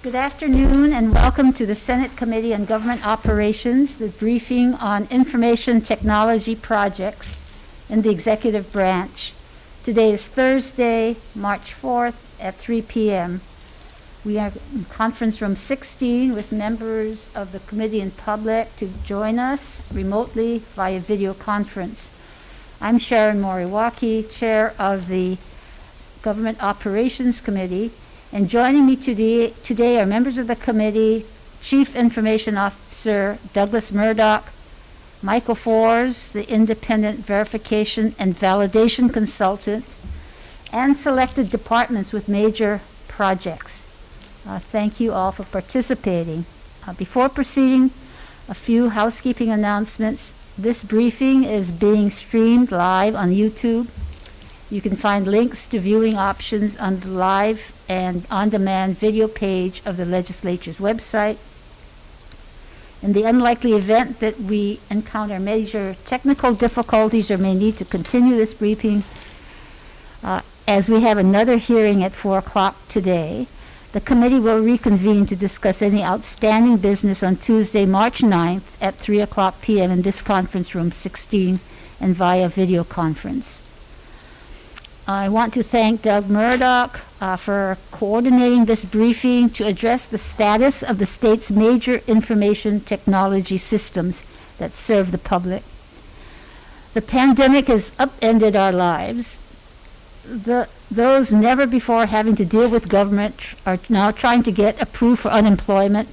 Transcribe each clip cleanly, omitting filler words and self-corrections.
Good afternoon and welcome to the Senate Committee on Government Operations, the briefing on information technology projects in the executive branch. Today is Thursday, March 4th at 3 p.m. We are in conference room 16 with members of the committee and public to join us remotely via video conference. I'm Sharon Moriwaki, chair of the Government Operations Committee, and joining me today are members of the committee, Chief Information Officer Douglas Murdoch, Michael Fors, the Independent Verification and Validation Consultant, and selected departments with major projects. Thank you all for participating. Before proceeding, a few housekeeping announcements. This briefing is being streamed live on YouTube. You can find links to viewing options on the live and on-demand video page of the legislature's website. In the unlikely event that we encounter major technical difficulties or may need to continue this briefing, as we have another hearing at 4 o'clock today, the committee will reconvene to discuss any outstanding business on Tuesday, March 9th at 3 o'clock p.m. in this conference room 16 and via video conference. I want to thank Doug Murdoch for coordinating this briefing to address the status of the state's major information technology systems that serve the public. The pandemic has upended our lives. Those never before having to deal with government are now trying to get approved for unemployment,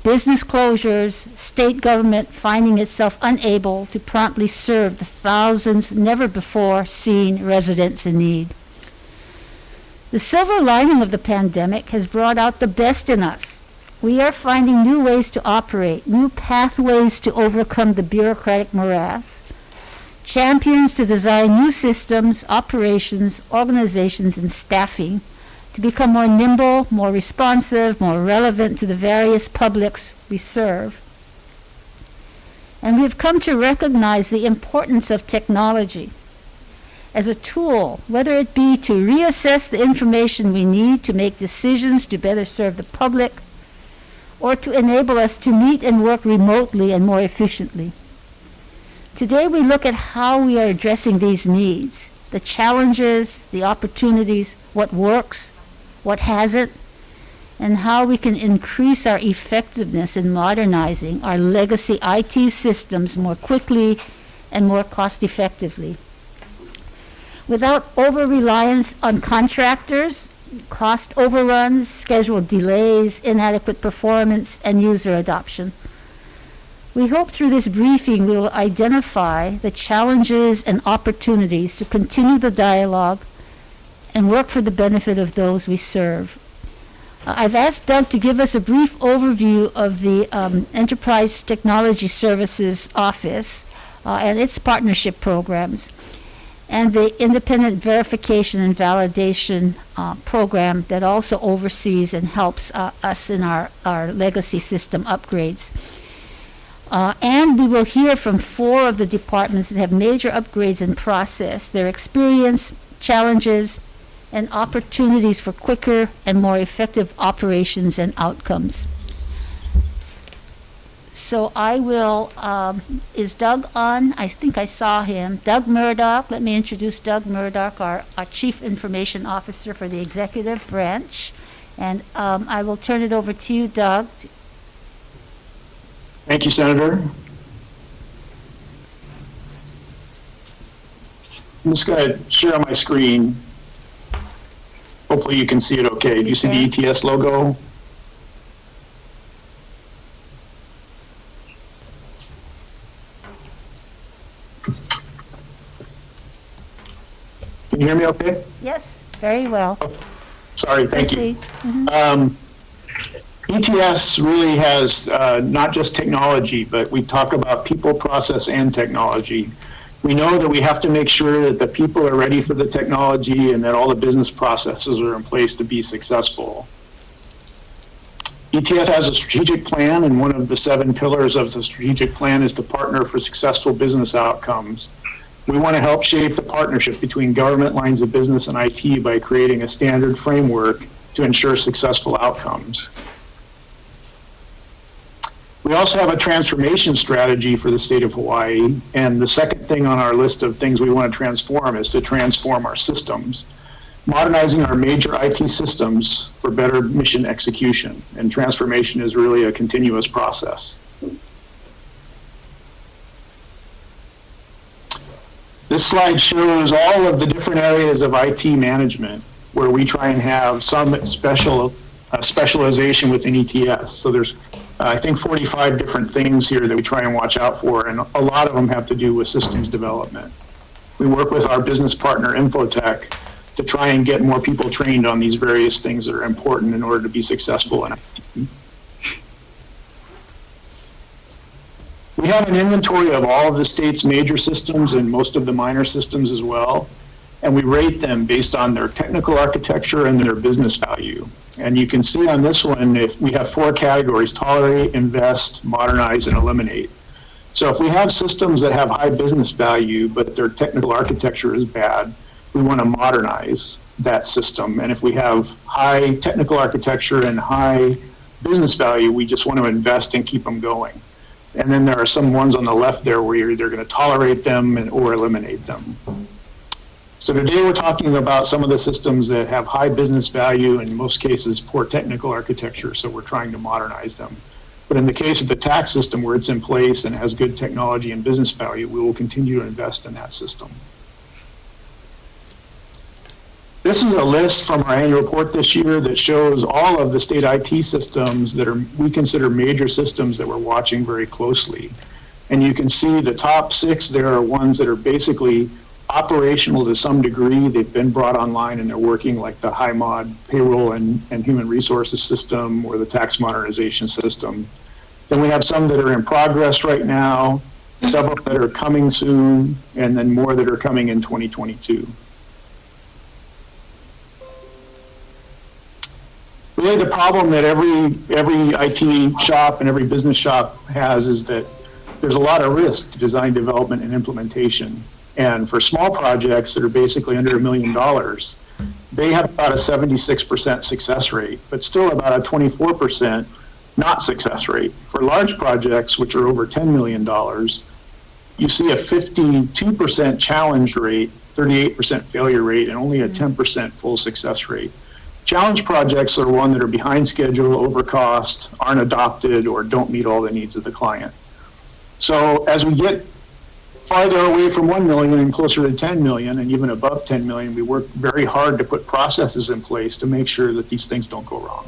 business closures, state government finding itself unable to promptly serve the thousands never before seen residents in need. The silver lining of the pandemic has brought out the best in us. We are finding new ways to operate, new pathways to overcome the bureaucratic morass, champions to design new systems, operations, organizations, and staffing to become more nimble, more responsive, more relevant to the various publics we serve. And we've come to recognize the importance of technology as a tool, whether it be to reassess the information we need to make decisions to better serve the public, or to enable us to meet and work remotely and more efficiently. Today we look at how we are addressing these needs, the challenges, the opportunities, what works, what hasn't, and how we can increase our effectiveness in modernizing our legacy IT systems more quickly and more cost-effectively. Without over-reliance on contractors, cost overruns, schedule delays, inadequate performance, and user adoption. We hope through this briefing we will identify the challenges and opportunities to continue the dialogue and work for the benefit of those we serve. I've asked Doug to give us a brief overview of the Enterprise Technology Services Office and its partnership programs, and the Independent Verification and Validation program that also oversees and helps us in our legacy system upgrades. And we will hear from 4 of the departments that have major upgrades in process, their experience, challenges, and opportunities for quicker and more effective operations and outcomes. So I will, is Doug on? I think I saw him. Doug Murdoch, let me introduce Doug Murdoch, our Chief Information Officer for the Executive Branch. And I will turn it over to you, Doug. Thank you, Senator. I'm just going to share my screen. Hopefully you can see it okay. Do you see the ETS logo? Can you hear me okay? Yes, very well. Oh, sorry, thank you. Mm-hmm. ETS really has not just technology, but we talk about people, process, and technology. We know that we have to make sure that the people are ready for the technology and that all the business processes are in place to be successful. ETS has a strategic plan, and one of the 7 pillars of the strategic plan is to partner for successful business outcomes. We want to help shape the partnership between government lines of business and IT by creating a standard framework to ensure successful outcomes. We also have a transformation strategy for the state of Hawaii, and the second thing on our list of things we want to transform is to transform our systems, modernizing our major IT systems for better mission execution, and transformation is really a continuous process. This slide shows all of the different areas of IT management where we try and have some specialization within ETS. So there's I think 45 different things here that we try and watch out for, and a lot of them have to do with systems development. We work with our business partner, Infotech, to try and get more people trained on these various things that are important in order to be successful in IT. We have an inventory of all of the state's major systems and most of the minor systems as well, and we rate them based on their technical architecture and their business value. And you can see on this one, if we have 4 categories: tolerate, invest, modernize, and eliminate. So if we have systems that have high business value, but their technical architecture is bad, we want to modernize that system. And if we have high technical architecture and high business value, we just want to invest and keep them going. And then there are some ones on the left there where you're either going to tolerate them or eliminate them. So today we're talking about some of the systems that have high business value, in most cases poor technical architecture, so we're trying to modernize them. But in the case of the tax system where it's in place and has good technology and business value, we will continue to invest in that system. This is a list from our annual report this year that shows all of the state IT systems that we consider major systems that we're watching very closely. And you can see the top 6 there are ones that are basically operational to some degree. They've been brought online and they're working, like the high mod payroll and human resources system or the tax modernization system. Then we have some that are in progress right now, several that are coming soon, and then more that are coming in 2022. Really the problem that every IT shop and every business shop has is that there's a lot of risk to design, development, and implementation. And for small projects that are basically under $1 million, they have about a 76% success rate, but still about a 24% not success rate. For large projects, which are over $10 million, you see a 52% challenge rate, 38% failure rate, and only a 10% full success rate. Challenge projects are one that are behind schedule, over cost, aren't adopted, or don't meet all the needs of the client. So as we get farther away from 1 million and closer to 10 million and even above 10 million, we work very hard to put processes in place to make sure that these things don't go wrong.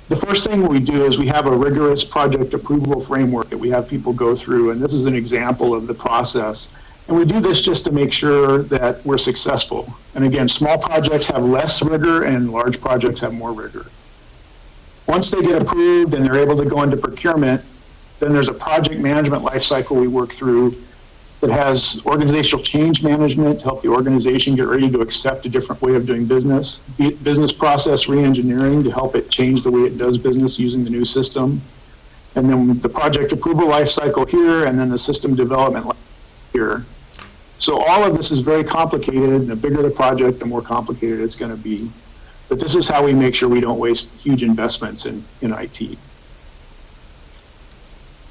The first thing we do is we have a rigorous project approval framework that we have people go through, and this is an example of the process. And we do this just to make sure that we're successful. And again, small projects have less rigor and large projects have more rigor. Once they get approved and they're able to go into procurement, then there's a project management lifecycle we work through that has organizational change management to help the organization get ready to accept a different way of doing business, business process reengineering to help it change the way it does business using the new system, and then the project approval lifecycle here, and then the system development here. So all of this is very complicated, and the bigger the project, the more complicated it's going to be. But this is how we make sure we don't waste huge investments in IT.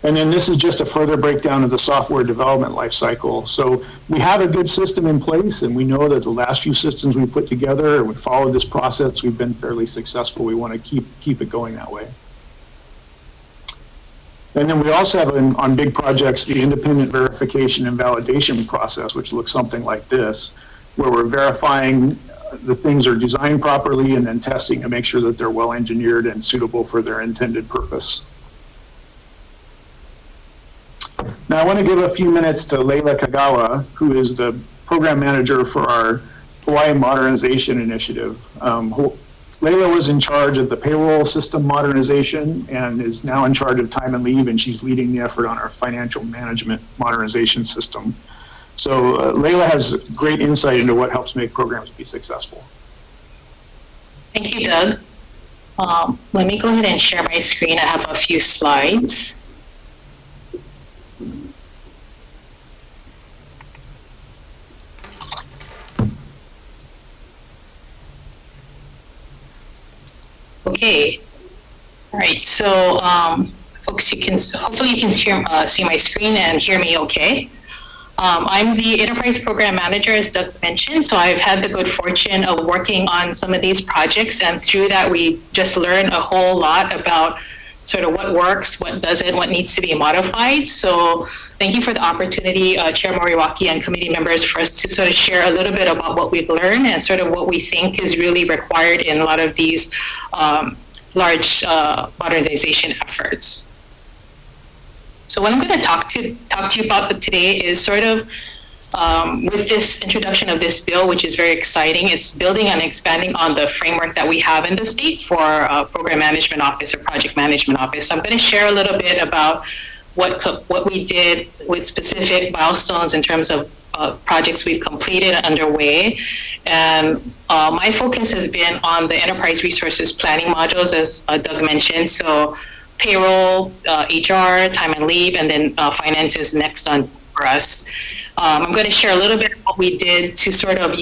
And then this is just a further breakdown of the software development lifecycle. So we have a good system in place, and we know that the last few systems we put together and we followed this process, we've been fairly successful. We want to keep it going that way. And then we also have on big projects the independent verification and validation process, which looks something like this, where we're verifying the things are designed properly and then testing to make sure that they're well engineered and suitable for their intended purpose. Now I want to give a few minutes to Leila Kagawa, who is the program manager for our Hawaii Modernization Initiative. Leila was in charge of the payroll system modernization and is now in charge of time and leave, and she's leading the effort on our financial management modernization system. So Leila has great insight into what helps make programs be successful. Thank you, Doug. Let me go ahead and share my screen. I have a few slides. Okay, All right, so folks, hopefully you can see my screen and hear me okay. I'm the Enterprise Program Manager, as Doug mentioned, so I've had the good fortune of working on some of these projects, and through that we just learned a whole lot about sort of what works, what doesn't, what needs to be modified. So thank you for the opportunity, Chair Moriwaki and committee members, for us to sort of share a little bit about what we've learned and sort of what we think is really required in a lot of these large modernization efforts. So what I'm going to talk to you about today is sort of with this introduction of this bill, which is very exciting. It's building and expanding on the framework that we have in the state for Program Management Office or Project Management Office. So I'm going to share a little bit about what we did with specific milestones in terms of projects we've completed and underway. And my focus has been on the enterprise resources planning modules, as Doug mentioned. So payroll, HR, time and leave, and then finance is next on for us. I'm going to share a little bit of what we did to sort of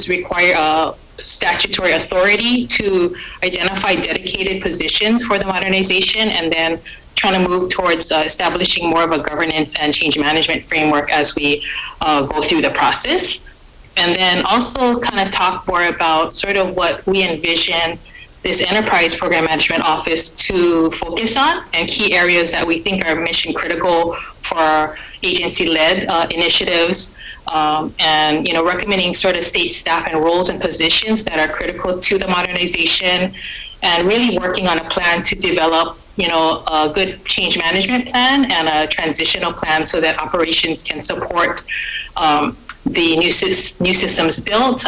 require statutory authority to identify dedicated positions for the modernization, and then trying to move towards establishing more of a governance and change management framework as we go through the process. And then also kind of talk more about sort of what we envision this Enterprise Program Management Office to focus on and key areas that we think are mission critical for agency-led initiatives, and recommending sort of state staff and roles and positions that are critical to the modernization, and really working on a plan to develop a good change management plan and a transitional plan so that operations can support the new systems built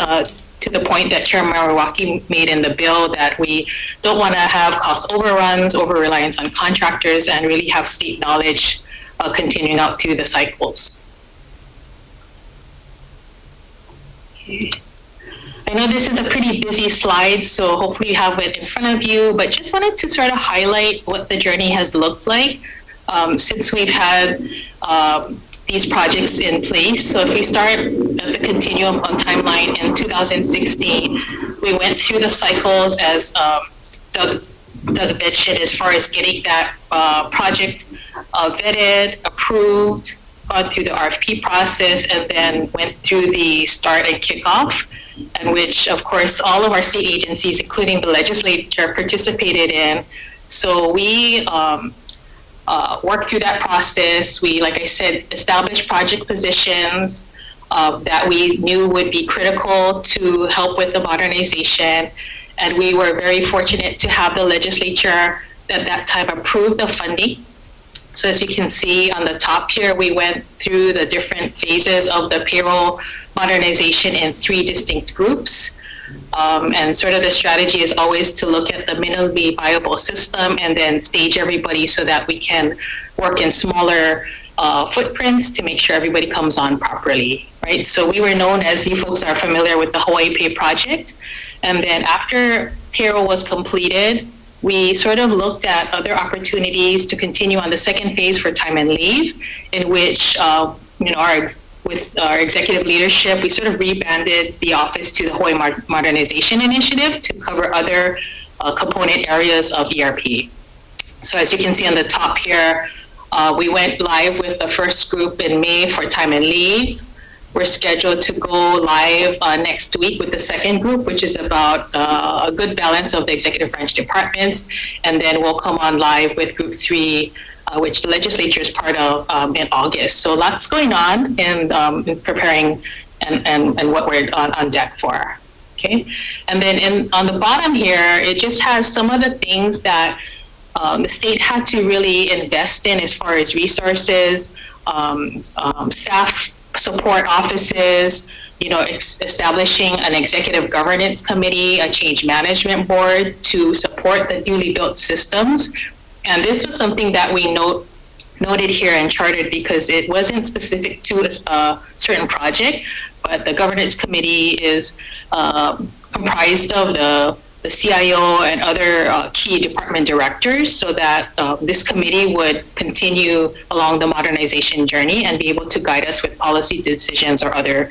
to the point that Chair Moriwaki made in the bill, that we don't want to have cost overruns, over-reliance on contractors, and really have state knowledge continuing out through the cycles. Okay. I know this is a pretty busy slide, so hopefully you have it in front of you, but just wanted to sort of highlight what the journey has looked like since we've had these projects in place. So if we start at the continuum on timeline in 2016, we went through the cycles as Doug mentioned, as far as getting that project vetted, approved, gone through the RFP process, and then went through the start and kickoff, and which, of course, all of our state agencies, including the legislature, participated in. So we worked through that process. We, like I said, established project positions that we knew would be critical to help with the modernization. And we were very fortunate to have the legislature at that time approve the funding. So as you can see on the top here, we went through the different phases of the payroll modernization in 3 distinct groups. And sort of the strategy is always to look at the minimally viable system and then stage everybody so that we can work in smaller footprints to make sure everybody comes on properly, right? So we were known, as you folks are familiar with, the Hawai'i Pay project. And then after payroll was completed, we sort of looked at other opportunities to continue on the second phase for time and leave, in which with our executive leadership, we sort of rebranded the office to the Hawaii Modernization Initiative to cover other component areas of ERP. So as you can see on the top here, we went live with the first group in May for time and leave. We're scheduled to go live next week with the second group, which is about a good balance of the executive branch departments. And then we'll come on live with group 3, which the legislature is part of in August. So lots going on in preparing and what we're on deck for. Okay. And then on the bottom here, it just has some of the things that the state had to really invest in as far as resources, staff support offices, establishing an executive governance committee, a change management board to support the newly built systems. And this was something that we noted here and charted because it wasn't specific to a certain project, but the governance committee is comprised of the CIO and other key department directors, so that this committee would continue along the modernization journey and be able to guide us with policy decisions or other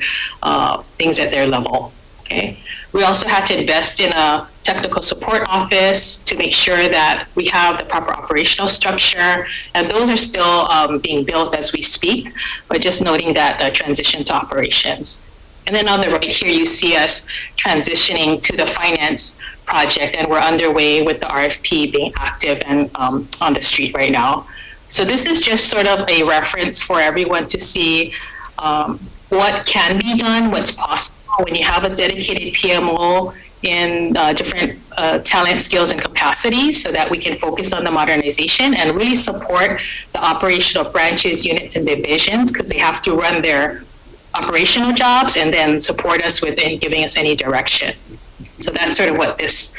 things at their level. Okay. We also had to invest in a technical support office to make sure that we have the proper operational structure, and those are still being built as we speak, but just noting that transition to operations. And then on the right here, you see us transitioning to the finance project, and we're underway with the RFP being active and on the street right now. So this is just sort of a reference for everyone to see what can be done, what's possible when you have a dedicated PMO in different talent, skills, and capacities, so that we can focus on the modernization and really support the operational branches, units, and divisions, because they have to run their operational jobs and then support us with giving us any direction. So that's sort of what this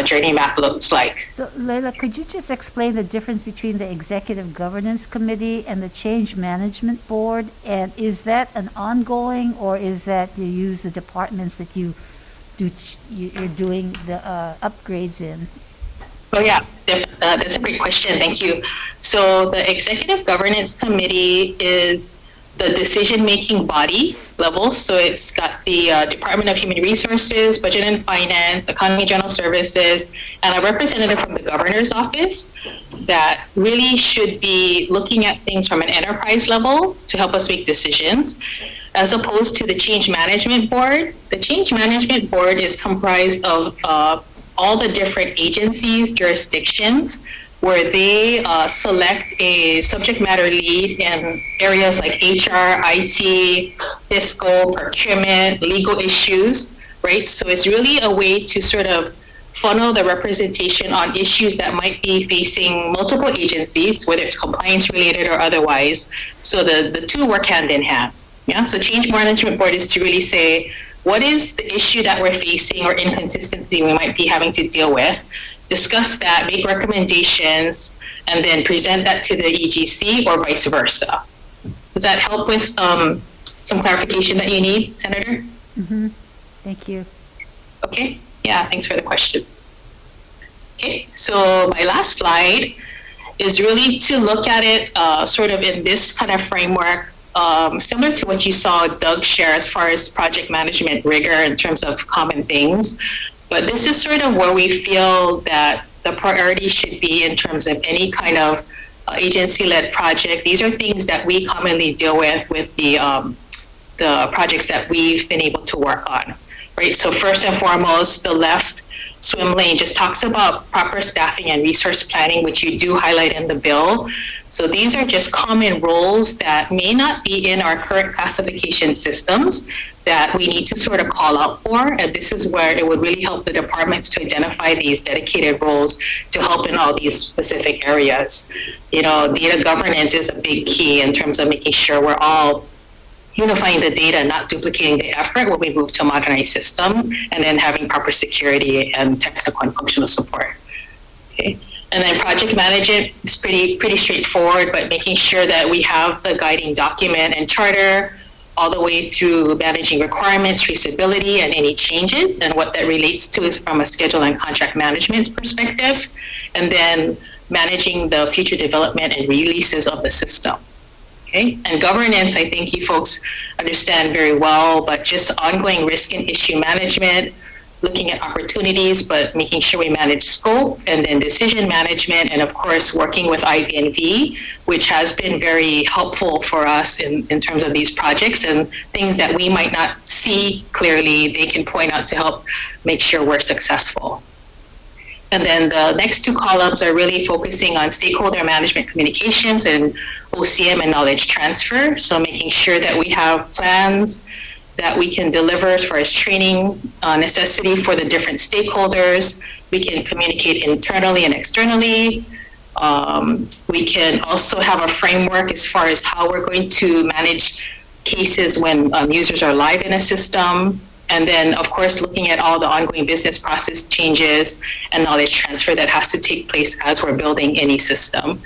journey map looks like. So, Leila, could you just explain the difference between the Executive Governance Committee and the Change Management Board? And is that an ongoing, or is that you use the departments that you're doing the upgrades in? Oh yeah, that's a great question. Thank you. So the Executive Governance Committee is the decision-making body level. So it's got the Department of Human Resources, Budget and Finance, Accounting and General Services, and a representative from the Governor's Office that really should be looking at things from an enterprise level to help us make decisions, as opposed to the Change Management Board. The Change Management Board is comprised of all the different agencies, jurisdictions, where they select a subject matter lead in areas like HR, IT, fiscal, procurement, legal issues, right? So it's really a way to sort of funnel the representation on issues that might be facing multiple agencies, whether it's compliance related or otherwise. So the two work hand in hand. Yeah. So Change Management Board is to really say, what is the issue that we're facing or inconsistency we might be having to deal with? Discuss that, make recommendations, and then present that to the EGC or vice versa. Does that help with some clarification that you need, Senator? Mm-hmm. Thank you. Okay. Yeah, thanks for the question. Okay, so my last slide is really to look at it sort of in this kind of framework, similar to what you saw Doug share as far as project management rigor in terms of common things. But this is sort of where we feel that the priority should be in terms of any kind of agency-led project. These are things that we commonly deal with the projects that we've been able to work on, right? So first and foremost, the left swim lane just talks about proper staffing and resource planning, which you do highlight in the bill. So these are just common roles that may not be in our current classification systems that we need to sort of call out for. And this is where it would really help the departments to identify these dedicated roles to help in all these specific areas. You know, data governance is a big key in terms of making sure we're all unifying the data, not duplicating the effort when we move to a modernized system, and then having proper security and technical and functional support. Okay. And then project management is pretty straightforward, but making sure that we have the guiding document and charter all the way through managing requirements, traceability, and any changes. And what that relates to is from a schedule and contract management perspective, and then managing the future development and releases of the system. Okay. And governance, I think you folks understand very well, but just ongoing risk and issue management, looking at opportunities, but making sure we manage scope, and then decision management, and of course, working with IBNV, which has been very helpful for us in terms of these projects, and things that we might not see clearly, they can point out to help make sure we're successful. And then the next two columns are really focusing on stakeholder management communications and OCM and knowledge transfer. So making sure that we have plans that we can deliver as far as training necessity for the different stakeholders. We can communicate internally and externally. We can also have a framework as far as how we're going to manage cases when users are live in a system. And then, of course, looking at all the ongoing business process changes and knowledge transfer that has to take place as we're building any system.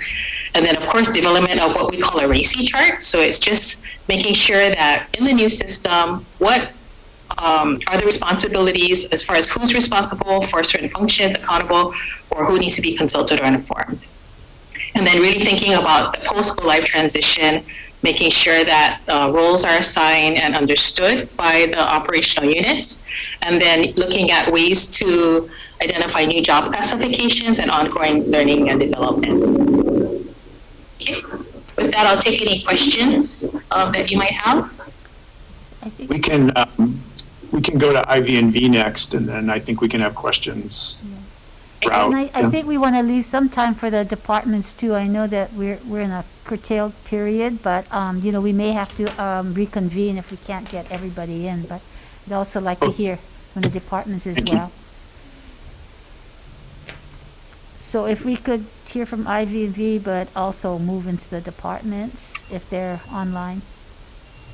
And then, of course, development of what we call a RACI chart. So it's just making sure that in the new system, what are the responsibilities as far as who's responsible for certain functions, accountable, or who needs to be consulted or informed. And then really thinking about the post-go live transition, making sure that roles are assigned and understood by the operational units, and then looking at ways to identify new job classifications and ongoing learning and development. Okay. With that, I'll take any questions that you might have. I think, We can go to IV&V next, and then I think we can have questions. and I think we want to leave some time for the departments too. I know that we're in a curtailed period, but, we may have to reconvene if we can't get everybody in, but I'd also like to hear from the departments as Thank you. well. So if we could hear from IV&V, but also move into the departments if they're online.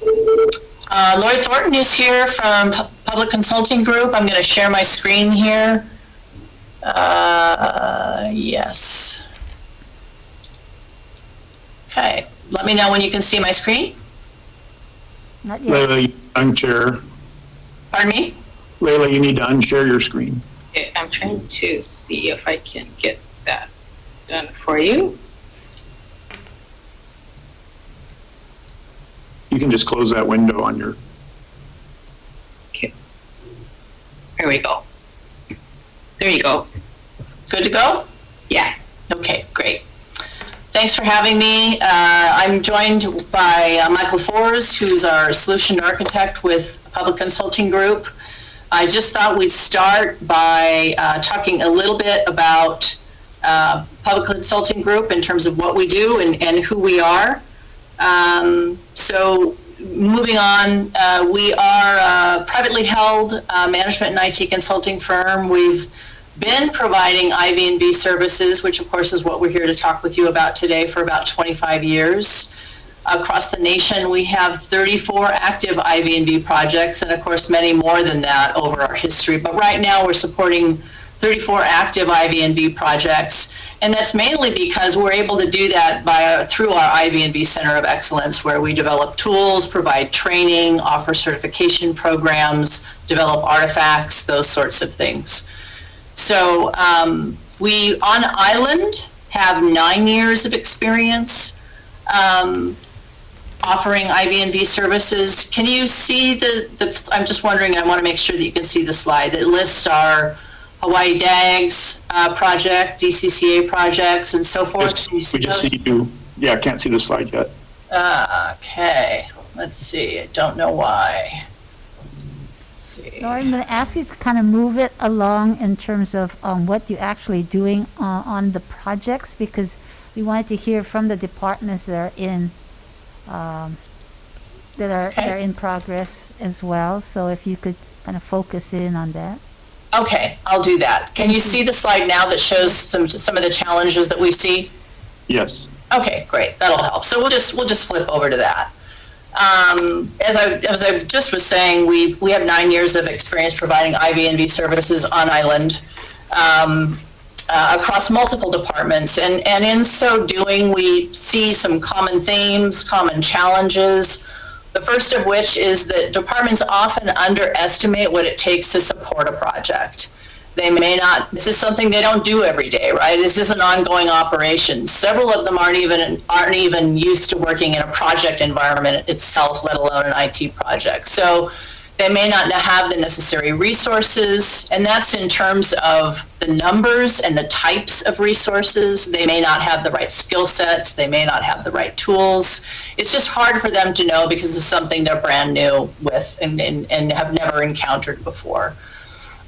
Lori Thornton is here from Public Consulting Group. I'm going to share my screen here. Yes. Okay, let me know when you can see my screen. Not yet. Layla, you unshare. Pardon me? Layla, you need to unshare your screen. Okay, I'm trying to see if I can get that done for you. You can just close that window on your. Okay. There we go. There you go. Good to go? Yeah. Okay, great. Thanks for having me. I'm joined by Michael Fors, who's our solution architect with Public Consulting Group. I just thought we'd start by talking a little bit about Public Consulting Group in terms of what we do and who we are. So moving on, we are a privately held management and IT consulting firm. We've been providing IV&B services, which of course is what we're here to talk with you about today, for about 25 years. Across the nation, we have 34 active IV&B projects, and of course many more than that over our history. But right now we're supporting 34 active IV&B projects, and that's mainly because we're able to do that through our IV&B Center of Excellence, where we develop tools, provide training, offer certification programs, develop artifacts, those sorts of things. So we, on island, have 9 years of experience offering IV&B services. Can you see I'm just wondering, I want to make sure that you can see the slide that lists our Hawai'i DAGs project, DCCA projects, and so forth. Yes, Can you see we just those? see you. Yeah, I can't see the slide yet. Okay, let's see. I don't know why. Let's see. Laura, I'm going to ask you to kind of move it along in terms of what you're actually doing on the projects, because we wanted to hear from the departments that are in that are in progress as well. So if you could kind of focus in on that. Okay, I'll do that. Can you see the slide now that shows some of the challenges that we see? Yes. Okay, great. That'll help. So we'll just flip over to that. As I just was saying, we have 9 years of experience providing IV&V services on island across multiple departments, and in so doing, we see some common themes, common challenges. The first of which is that departments often underestimate what it takes to support a project. They may not, this is something they don't do every day, right? This is an ongoing operation. Several of them aren't even used to working in a project environment itself, let alone an IT project. So they may not have the necessary resources, and that's in terms of the numbers and the types of resources. They may not have the right skill sets. They may not have the right tools. It's just hard for them to know because it's something they're brand new with and have never encountered before.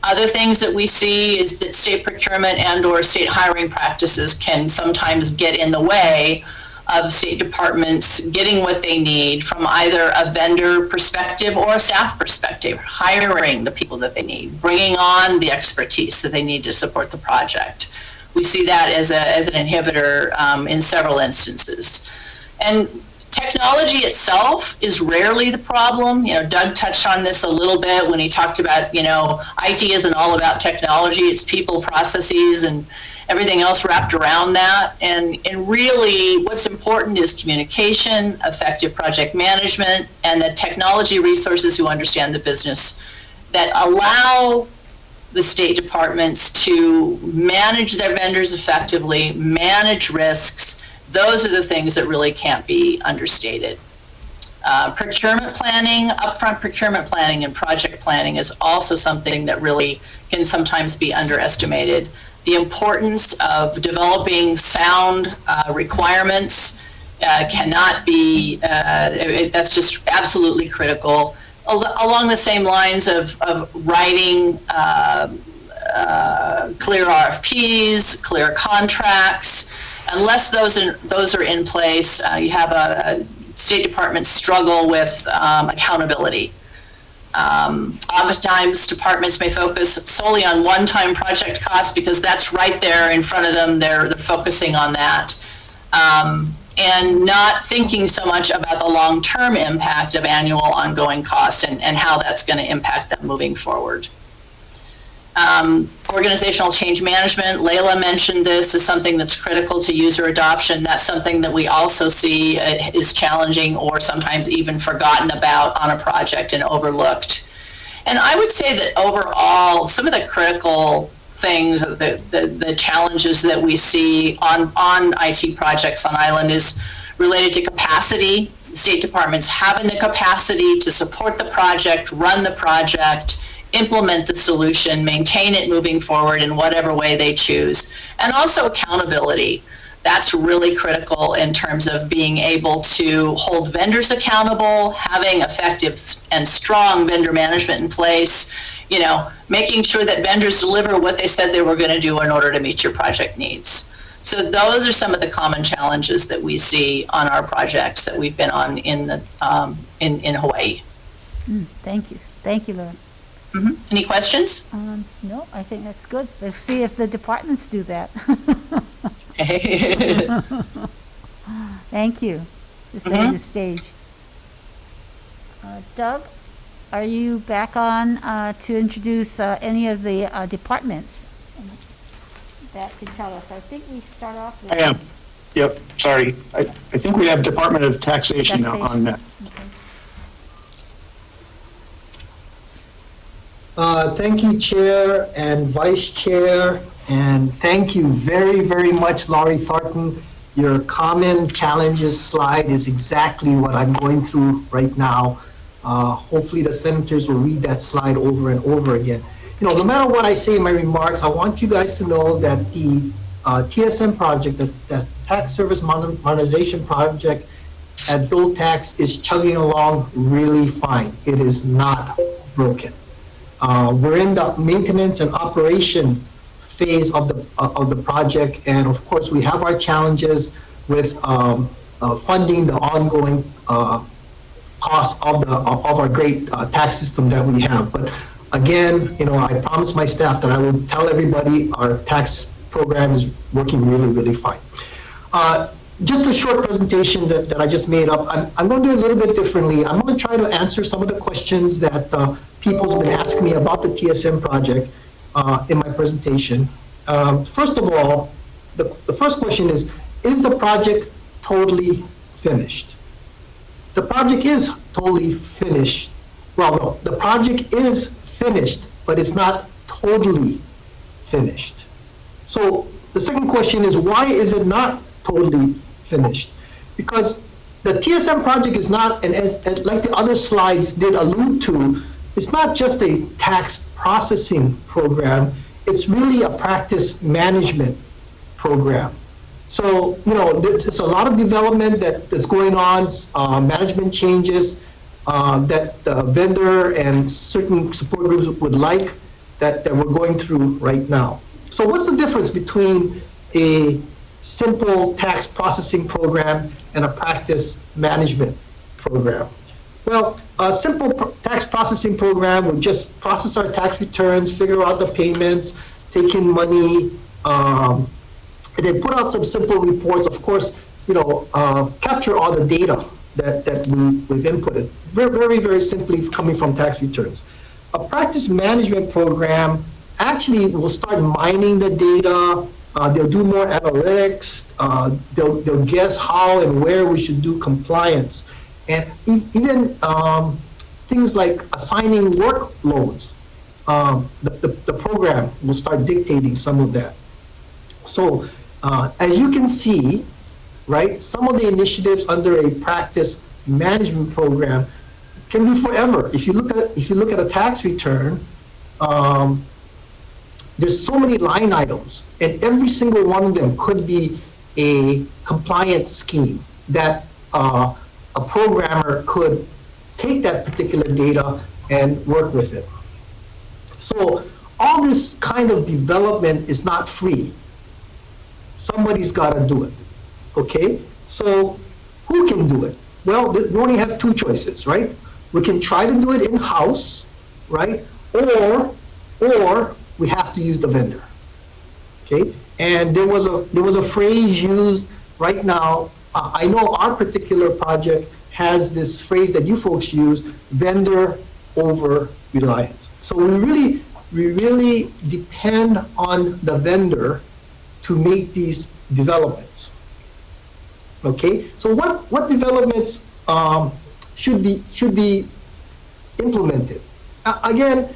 Other things that we see is that state procurement and or state hiring practices can sometimes get in the way of state departments getting what they need from either a vendor perspective or a staff perspective, hiring the people that they need, bringing on the expertise that they need to support the project. We see that as an inhibitor in several instances. And technology itself is rarely the problem. You know, Doug touched on this a little bit when he talked about, IT isn't all about technology, it's people, processes, and everything else wrapped around that. And really what's important is communication, effective project management, and the technology resources who understand the business that allow the state departments to manage their vendors effectively, manage risks. Those are the things that really can't be understated. Procurement planning, upfront procurement planning and project planning is also something that really can sometimes be underestimated. The importance of developing sound requirements cannot be, that's just absolutely critical. Along the same lines of writing clear RFPs, clear contracts, unless those are in place, you have a State Department struggle with accountability. Oftentimes, departments may focus solely on one-time project costs because that's right there in front of them. They're focusing on that. And not thinking so much about the long-term impact of annual ongoing costs and how that's going to impact them moving forward. Organizational change management, Layla mentioned this, is something that's critical to user adoption. That's something that we also see is challenging or sometimes even forgotten about on a project and overlooked. And I would say that overall, some of the critical things, the challenges that we see on IT projects on island is related to capacity. State departments having the capacity to support the project, run the project, implement the solution, maintain it moving forward in whatever way they choose. And also accountability. That's really critical in terms of being able to hold vendors accountable, having effective and strong vendor management in place, making sure that vendors deliver what they said they were going to do in order to meet your project needs. So those are some of the common challenges that we see on our projects that we've been on in Hawaii. Thank you. Thank you, Laura. Mm-hmm. Any questions? No, I think that's good. Let's see if the departments do that. Thank you for setting the stage. Doug, are you back on to introduce any of the departments that can tell us? I think we start off with... I am. Yep, sorry. I think we have Department of Taxation on that. Okay. Thank you, Chair and Vice Chair, and thank you very, very much, Laurie Thornton. Your common challenges slide is exactly what I'm going through right now. Hopefully the senators will read that slide over and over again. No matter what I say in my remarks, I want you guys to know that the TSM project, the Tax Service Modernization Project at Dole Tax is chugging along really fine. It is not broken. We're in the maintenance and operation phase of the project, and of course we have our challenges with funding the ongoing cost of our great tax system that we have. But again, I promised my staff that I would tell everybody our tax program is working really, really fine. Just a short presentation that I just made up. I'm going to do it a little bit differently. I'm going to try to answer some of the questions that people's been asking me about the TSM project in my presentation. First of all, the first question is the project totally finished? The project is totally finished. Well, no, the project is finished, but it's not totally finished. So the second question is, why is it not totally finished? Because the TSM project is not, and like the other slides did allude to, it's not just a tax processing program, it's really a practice management program. So, there's a lot of development that's going on, management changes that the vendor and certain support groups would like that we're going through right now. So what's the difference between a simple tax processing program and a practice management program? Well, a simple tax processing program would just process our tax returns, figure out the payments, take in money, and then put out some simple reports. Of course, capture all the data that we've inputted. Very, very simply coming from tax returns. A practice management program actually will start mining the data. They'll do more analytics. They'll guess how and where we should do compliance. And even things like assigning workloads, the program will start dictating some of that. So as you can see, right, some of the initiatives under a practice management program can be forever. If you look at a tax return, there's so many line items, and every single one of them could be a compliance scheme that a programmer could take that particular data and work with it. So all this kind of development is not free. Somebody's got to do it, okay? So who can do it? Well, we only have two choices, right? We can try to do it in-house, right? Or we have to use the vendor, okay? And there was a phrase used right now. I know our particular project has this phrase that you folks use, vendor over reliance. So we really depend on the vendor to make these developments. Okay, so what developments should be implemented? Again,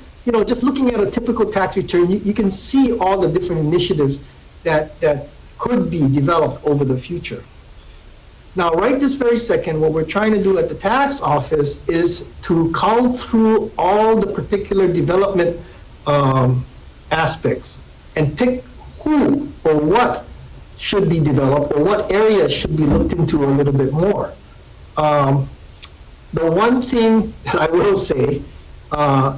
just looking at a typical tax return, you can see all the different initiatives that could be developed over the future. Now, right this very second, what we're trying to do at the tax office is to cull through all the particular development aspects and pick who or what should be developed or what areas should be looked into a little bit more. The one thing that I will say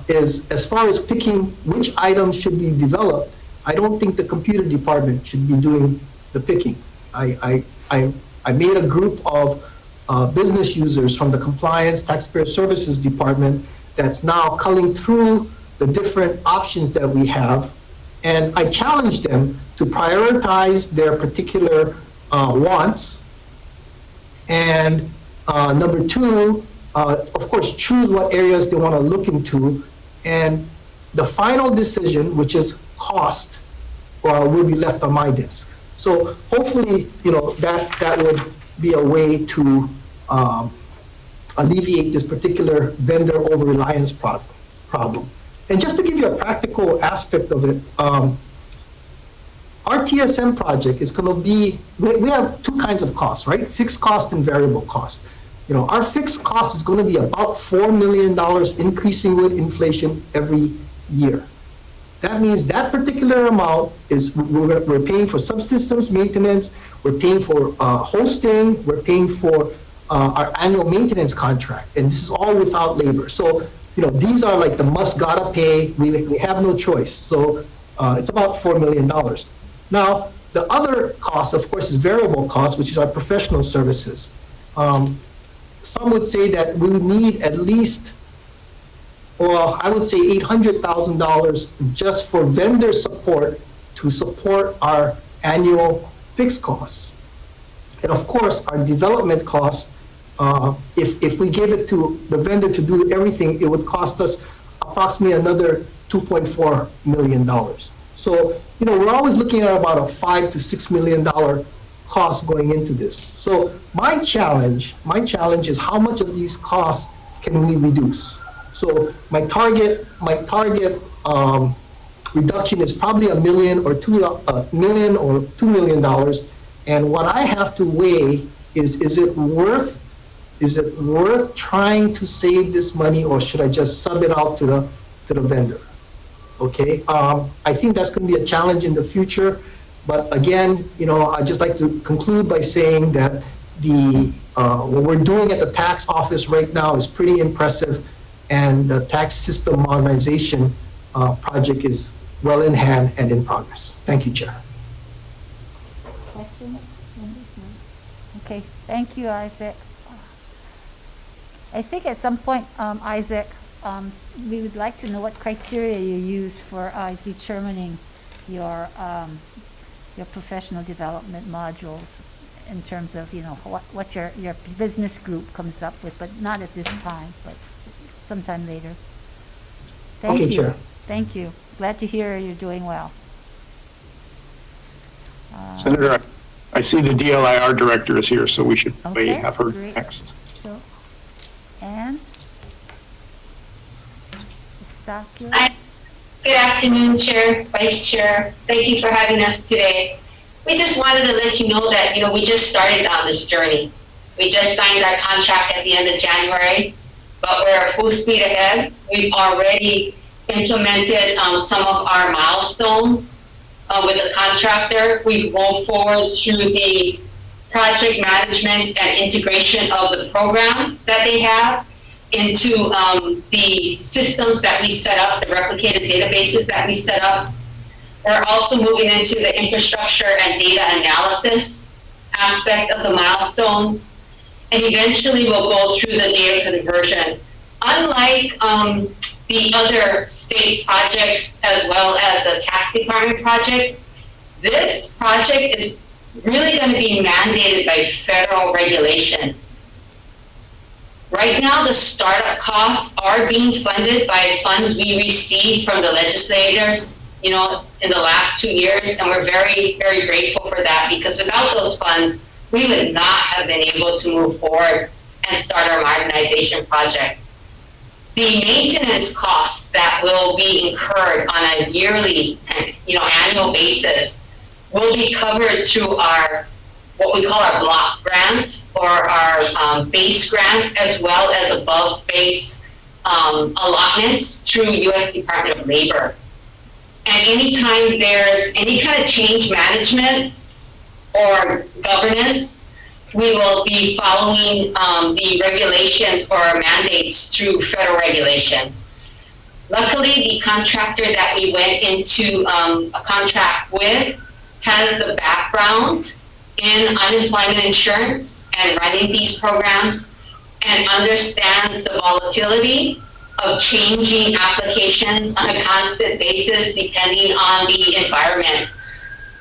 is, as far as picking which items should be developed, I don't think the computer department should be doing the picking. I made a group of business users from the Compliance Taxpayer Services Department that's now culling through the different options that we have, and I challenged them to prioritize their particular wants, and number two, of course, choose what areas they want to look into, and the final decision, which is cost, will be left on my desk. So hopefully, that would be a way to alleviate this particular vendor over-reliance problem. And just to give you a practical aspect of it, our TSM project is going to be, we have two kinds of costs, right? Fixed cost and variable cost. Our fixed cost is going to be about $4 million increasing with inflation every year. That means that particular amount is, we're paying for subsystems maintenance, we're paying for hosting, we're paying for our annual maintenance contract, and this is all without labor. So, these are like the must-gotta pay, we have no choice. So it's about $4 million. Now, the other cost, of course, is variable cost, which is our professional services. Some would say that we would need at least, well, I would say $800,000 just for vendor support to support our annual fixed costs. And of course, our development costs, if we gave it to the vendor to do everything, it would cost us approximately another $2.4 million. So, we're always looking at about a $5 to $6 million cost going into this. So my challenge is how much of these costs can we reduce? So my target reduction is probably $1 million or $2 million. And what I have to weigh is it worth trying to save this money, or should I just sub it out to the vendor? Okay, I think that's going to be a challenge in the future. But again, I'd just like to conclude by saying that what we're doing at the tax office right now is pretty impressive, and the tax system modernization project is well in hand and in progress. Thank you, Chair. Questions? Okay, thank you, Isaac. I think at some point, Isaac, we would like to know what criteria you use for determining your professional development modules in terms of, what your business group comes up with, but not at this time, but sometime later. Thank you. Chair. Thank you. Glad to hear you're doing well. Senator, I see the DLIR director is here, so we should Okay, have her great. next. So, Anne? Estacchio? Hi. Good afternoon, Chair, Vice Chair. Thank you for having us today. We just wanted to let you know that, we just started on this journey. We just signed our contract at the end of January, but we're full speed ahead. We've already implemented some of our milestones with the contractor. We've moved forward through the project management and integration of the program that they have into the systems that we set up, the replicated databases that we set up. We're also moving into the infrastructure and data analysis aspect of the milestones. And eventually we'll go through the data conversion. Unlike the other state projects as well as the tax department project, this project is really going to be mandated by federal regulations. Right now, the startup costs are being funded by funds we received from the legislators, in the last 2 years, and we're very, very grateful for that, because without those funds, we would not have been able to move forward and start our modernization project. The maintenance costs that will be incurred on a yearly, annual basis will be covered through what we call our block grant, or our base grant, as well as above base allotments through U.S. Department of Labor. And anytime there's any kind of change management or governance, we will be following the regulations or mandates through federal regulations. Luckily, the contractor that we went into a contract with has the background in unemployment insurance and running these programs, and understands the volatility of changing applications on a constant basis depending on the environment.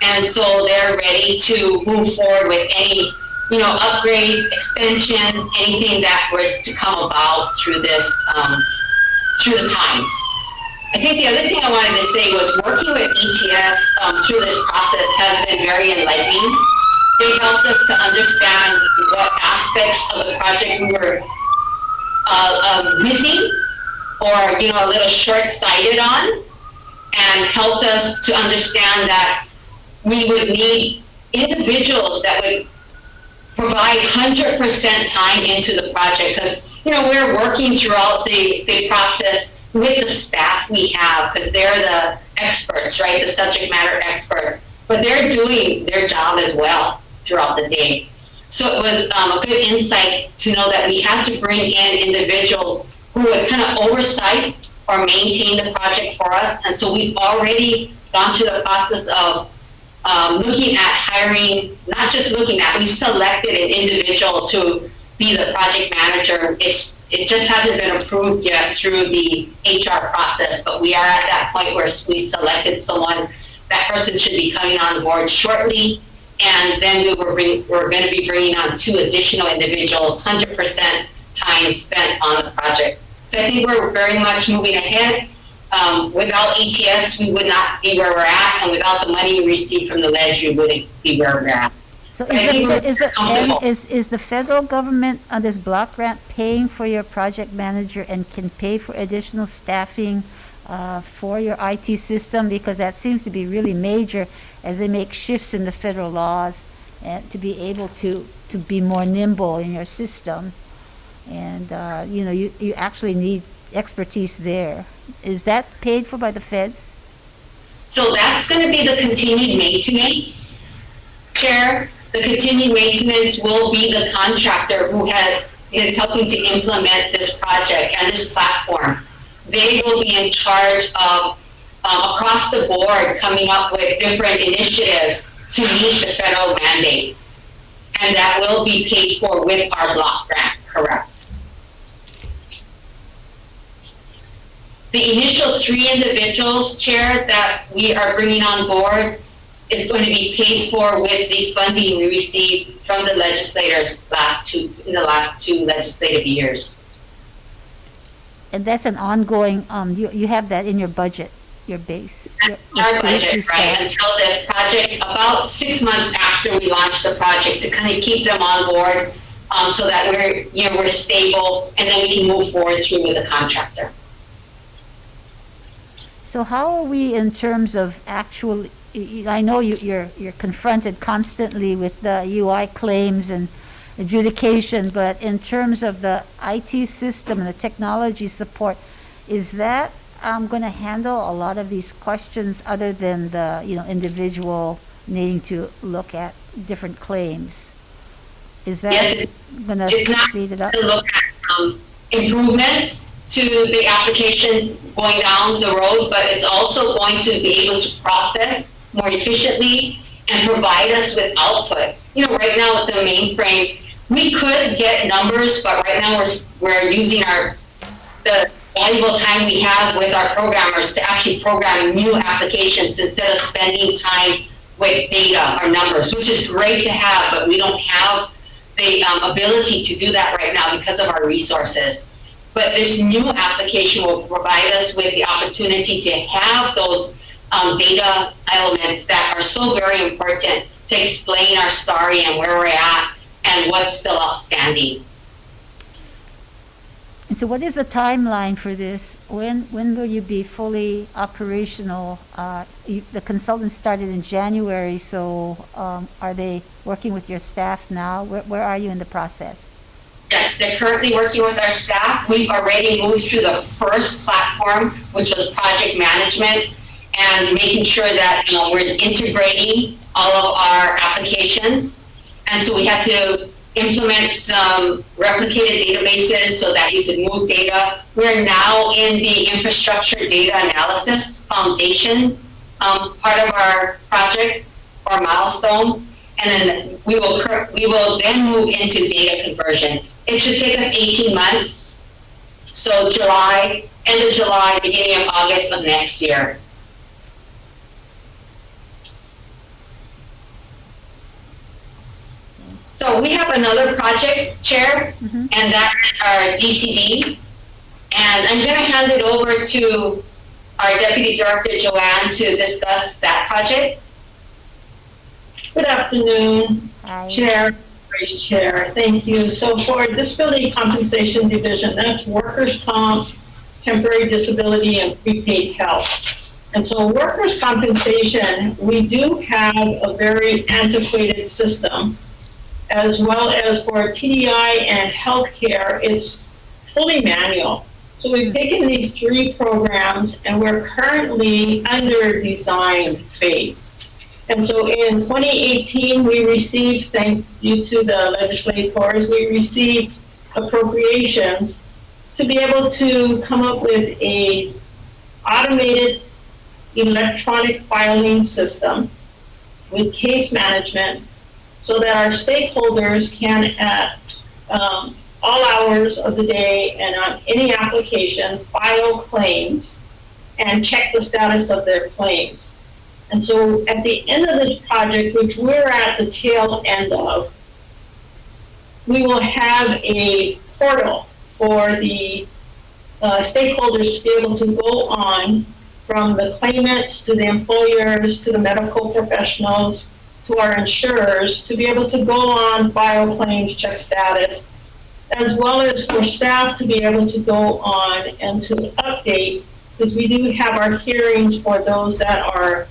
And so they're ready to move forward with any, upgrades, extensions, anything that was to come about through this, through the times. I think the other thing I wanted to say was working with ETS through this process has been very enlightening. They helped us to understand what aspects of the project we were missing, or a little short-sighted on, and helped us to understand that we would need individuals that would provide 100% time into the project, because we're working throughout the process with the staff we have, because they're the experts, right, the subject matter experts, but they're doing their job as well throughout the day. So it was a good insight to know that we had to bring in individuals who would kind of oversight or maintain the project for us. And so we've already gone through the process of looking at hiring, not just looking at, we've selected an individual to be the project manager. It just hasn't been approved yet through the HR process, but we are at that point where we selected someone. That person should be coming on board shortly. And then we're going to be bringing on 2 additional individuals, 100% time spent on the project. So I think we're very much moving ahead. Without ETS, we would not be where we're at, and without the money we received from the ledge, we wouldn't be where we're at. So is the federal government on this block grant paying for your project manager and can pay for additional staffing for your IT system? Because that seems to be really major as they make shifts in the federal laws, and to be able to be more nimble in your system. And, you actually need expertise there. Is that paid for by the feds? So that's going to be the continued maintenance, Chair. The continued maintenance will be the contractor who is helping to implement this project and this platform. They will be in charge of, across the board, coming up with different initiatives to meet the federal mandates. And that will be paid for with our block grant, correct? The initial 3 individuals, Chair, that we are bringing on board is going to be paid for with the funding we received from the legislators in the last 2 legislative years. And that's an ongoing, you have that in your budget, your base. Our budget, right, until the project, about 6 months after we launch the project, to kind of keep them on board, so that we're stable, and then we can move forward through with the contractor. So how are we in terms of actual, I know you're confronted constantly with the UI claims and adjudication, but in terms of the IT system and the technology support, is that going to handle a lot of these questions other than the, individual needing to look at different claims? Is that Yes, going to it's not speed it up? to look at improvements to the application going down the road, but it's also going to be able to process more efficiently and provide us with output. Right now with the mainframe, we could get numbers, but right now we're using the valuable time we have with our programmers to actually program new applications instead of spending time with data or numbers, which is great to have, but we don't have the ability to do that right now because of our resources. But this new application will provide us with the opportunity to have those data elements that are so very important to explain our story and where we're at and what's still outstanding. And so what is the timeline for this? When will you be fully operational? The consultants started in January, so are they working with your staff now? Where are you in the process? Yes, they're currently working with our staff. We've already moved through the first platform, which was project management, and making sure that we're integrating all of our applications. And so we had to implement some replicated databases so that you could move data. We're now in the infrastructure data analysis foundation part of our project or milestone, and then we will then move into data conversion. It should take us 18 months, so end of July, beginning of August of next year. So we have another project chair, and that is our DCD. And I'm going to hand it over to our Deputy Director, Joanne, to discuss that project. Good afternoon, Hi. Chair, Vice Chair. Thank you. So for Disability Compensation Division, that's workers' comp, temporary disability, and prepaid health. And so workers' compensation, we do have a very antiquated system, as well as for TDI and healthcare, it's fully manual. So we've taken these three programs and we're currently under design phase. And so in 2018, we received, thank you to the legislators, we received appropriations to be able to come up with a automated electronic filing system with case management so that our stakeholders can, at all hours of the day and on any application, file claims and check the status of their claims. And so at the end of this project, which we're at the tail end of, we will have a portal for the stakeholders to be able to go on, from the claimants to the employers to the medical professionals to our insurers, to be able to go on, file claims, check status, as well as for staff to be able to go on and to update, because we do have our hearings for those that are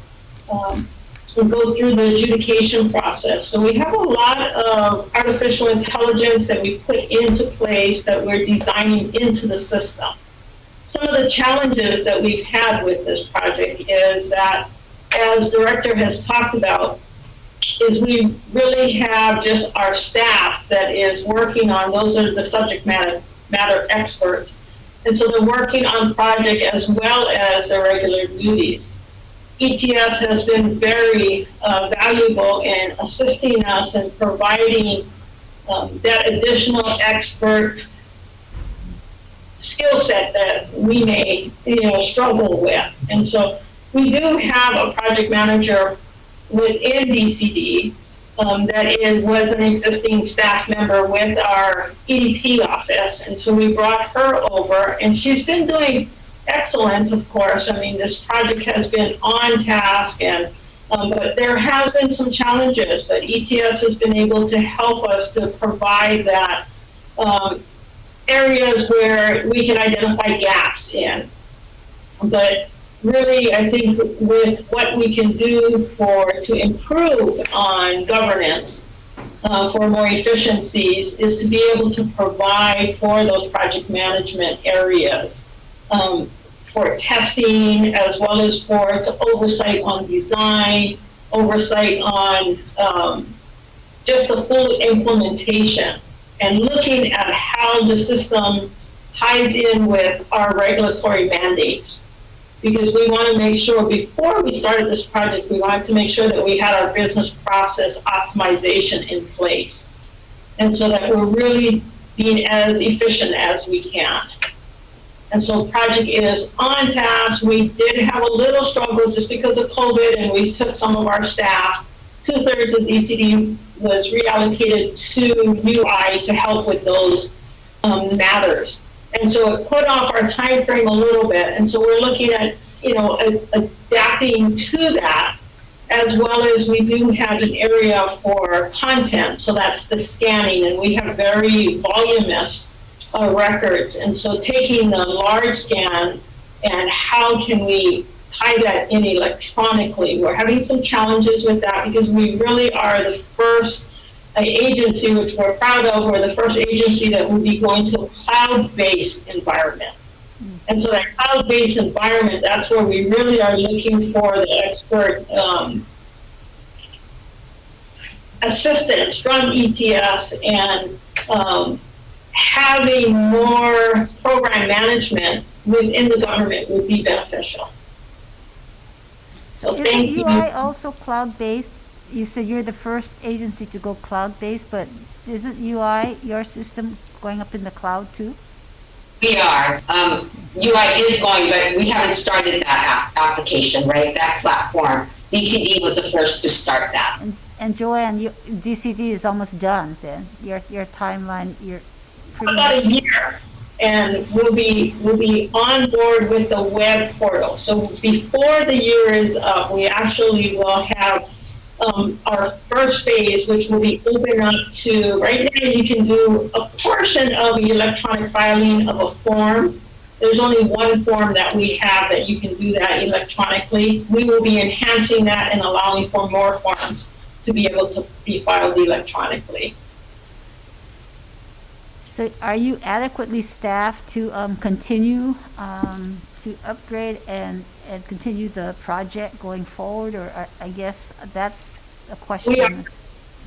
go through the adjudication process. So we have a lot of artificial intelligence that we've put into place that we're designing into the system. Some of the challenges that we've had with this project is that, as Director has talked about, is we really have just our staff that is working on, those are the subject matter experts. And so they're working on project as well as their regular duties. ETS has been very valuable in assisting us and providing that additional expert skill set that we may, struggle with. And so we do have a project manager within DCD that was an existing staff member with our EDP office. And so we brought her over, and she's been doing excellent, of course. I mean, this project has been on task, and but there has been some challenges, but ETS has been able to help us to provide that areas where we can identify gaps in. But really, I think with what we can do to improve on governance, for more efficiencies is to be able to provide for those project management areas for testing as well as for oversight on design, oversight on just the full implementation and looking at how the system ties in with our regulatory mandates. Because we want to make sure before we started this project, we wanted to make sure that we had our business process optimization in place. And so that we're really being as efficient as we can. And so the project is on task. We did have a little struggles just because of COVID, and we took some of our staff. 2/3 of DCD was reallocated to UI to help with those matters. And so it put off our time frame a little bit. And so we're looking at, adapting to that, as well as we do have an area for content. So that's the scanning, and we have very voluminous records. And so taking the large scan and how can we tie that in electronically? We're having some challenges with that because we really are the first agency, which we're proud of. We're the first agency that will be going to a cloud-based environment. And so that cloud-based environment, that's where we really are looking for the expert assistance from ETS, and having more program management within the government would be beneficial. So thank you. Isn't UI also cloud-based? You said you're the first agency to go cloud-based, but isn't UI, your system, going up in the cloud too? We are. UI is going, but we haven't started that application, right? That platform. DCD was the first to start that. And Joanne, DCD is almost done then. Your timeline, you're pretty About much... a year, and we'll be on board with the web portal. So before the year is up, we actually will have our first phase, which will be open up to, right now you can do a portion of the electronic filing of a form. There's only one form that we have that you can do that electronically. We will be enhancing that and allowing for more forms to be able to be filed electronically. So are you adequately staffed to continue to upgrade and continue the project going forward? Or I guess that's a question.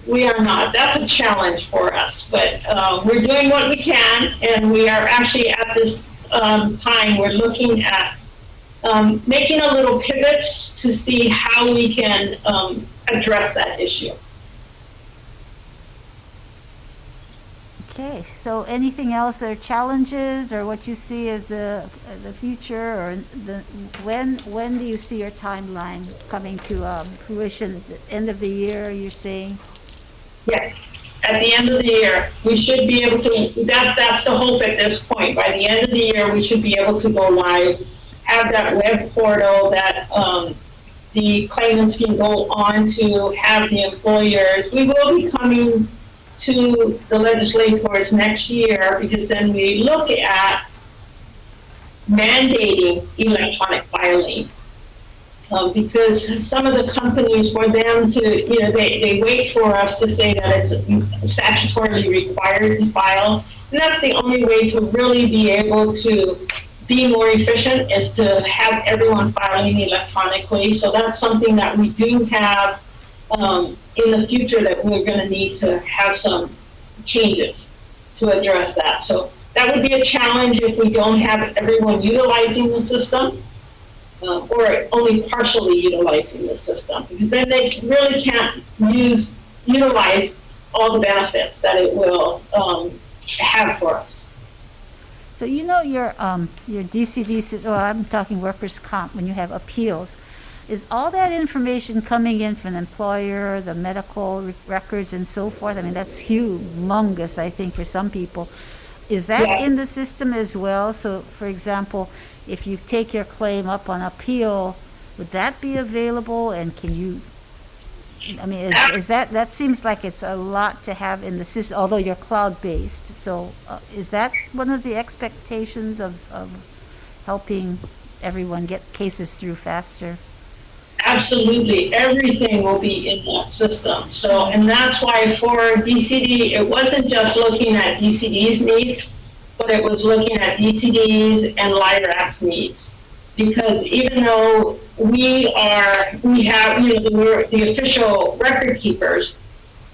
We are not. That's a challenge for us, but we're doing what we can, and we are actually at this time, we're looking at making a little pivot to see how we can address that issue. Okay, so anything else, there are challenges or what you see as the future, or when do you see your timeline coming to fruition? At the end of the year, you're saying? Yes, at the end of the year, we should be able to, that's the hope at this point. By the end of the year, we should be able to go live, have that web portal that the claimants can go on to, have the employers. We will be coming to the legislators next year, because then we look at mandating electronic filing. Because some of the companies, for them to, they wait for us to say that it's statutorily required to file. And that's the only way to really be able to be more efficient, is to have everyone filing electronically. So that's something that we do have in the future, that we're going to need to have some changes to address that. So that would be a challenge if we don't have everyone utilizing the system, or only partially utilizing the system, because then they really can't utilize all the benefits that it will have for us. So your DCD, well, I'm talking workers' comp, when you have appeals, is all that information coming in from the employer, the medical records and so forth? I mean, that's humongous, I think, for some people. Is that in the system as well? So, for example, if you take your claim up on appeal, would that be available? And can you, I mean, is that seems like it's a lot to have in the system, although you're cloud-based. So is that one of the expectations of helping everyone get cases through faster? Absolutely, everything will be in that system. So, and that's why for DCD, it wasn't just looking at DCD's needs, but it was looking at DCD's and LIRAC's needs. Because even though we have, we're the official record keepers,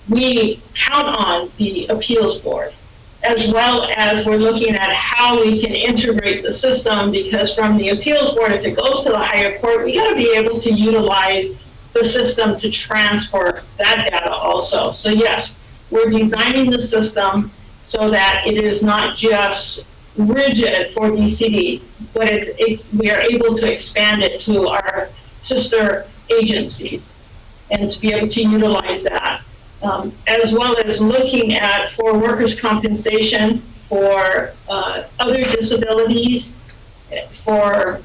we count on the appeals board, as well as we're looking at how we can integrate the system, because from the appeals board, if it goes to the higher court, we got to be able to utilize the system to transfer that data also. So yes, we're designing the system so that it is not just rigid for DCD, but we are able to expand it to our sister agencies and to be able to utilize that. As well as looking at for workers' compensation, for other disabilities, for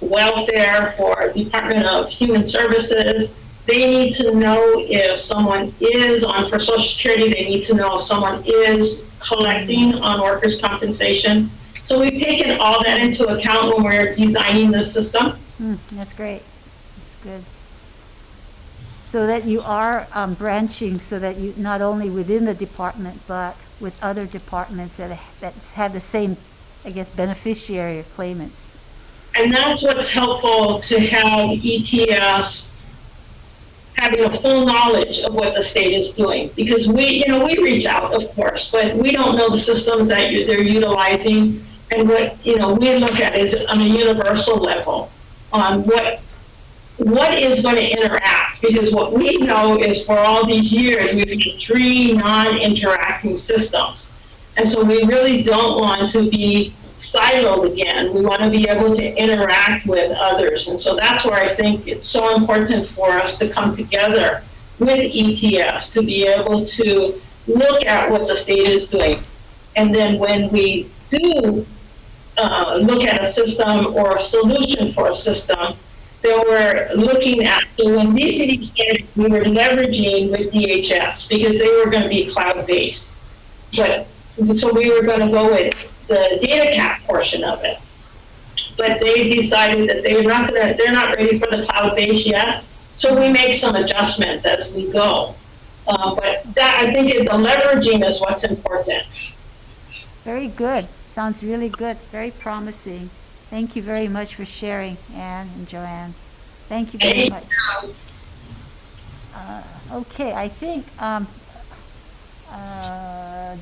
welfare, for Department of Human Services. They need to know if someone is on for Social Security. They need to know if someone is collecting on workers' compensation. So we've taken all that into account when we're designing the system. That's great. That's good. So that you are branching, so that you, not only within the department, but with other departments that have the same, I guess, beneficiary or claimants. And that's what's helpful, to have ETS having a full knowledge of what the state is doing. Because we reach out, of course, but we don't know the systems that they're utilizing. And what, we look at is on a universal level on what is going to interact. Because what we know is for all these years, we've had 3 non-interacting systems. And so we really don't want to be siloed again. We want to be able to interact with others. And so that's where I think it's so important for us to come together with ETS to be able to look at what the state is doing. And then when we do look at a system or a solution for a system, then we're looking at, so when DCD started, we were leveraging with DHS because they were going to be cloud-based. But so we were going to go with the data cap portion of it. But they decided that they're not ready for the cloud-based yet. So we make some adjustments as we go. But that, I think, the leveraging is what's important. Very good. Sounds really good. Very promising. Thank you very much for sharing, Anne and Joanne. Thank you very much. Okay, I think,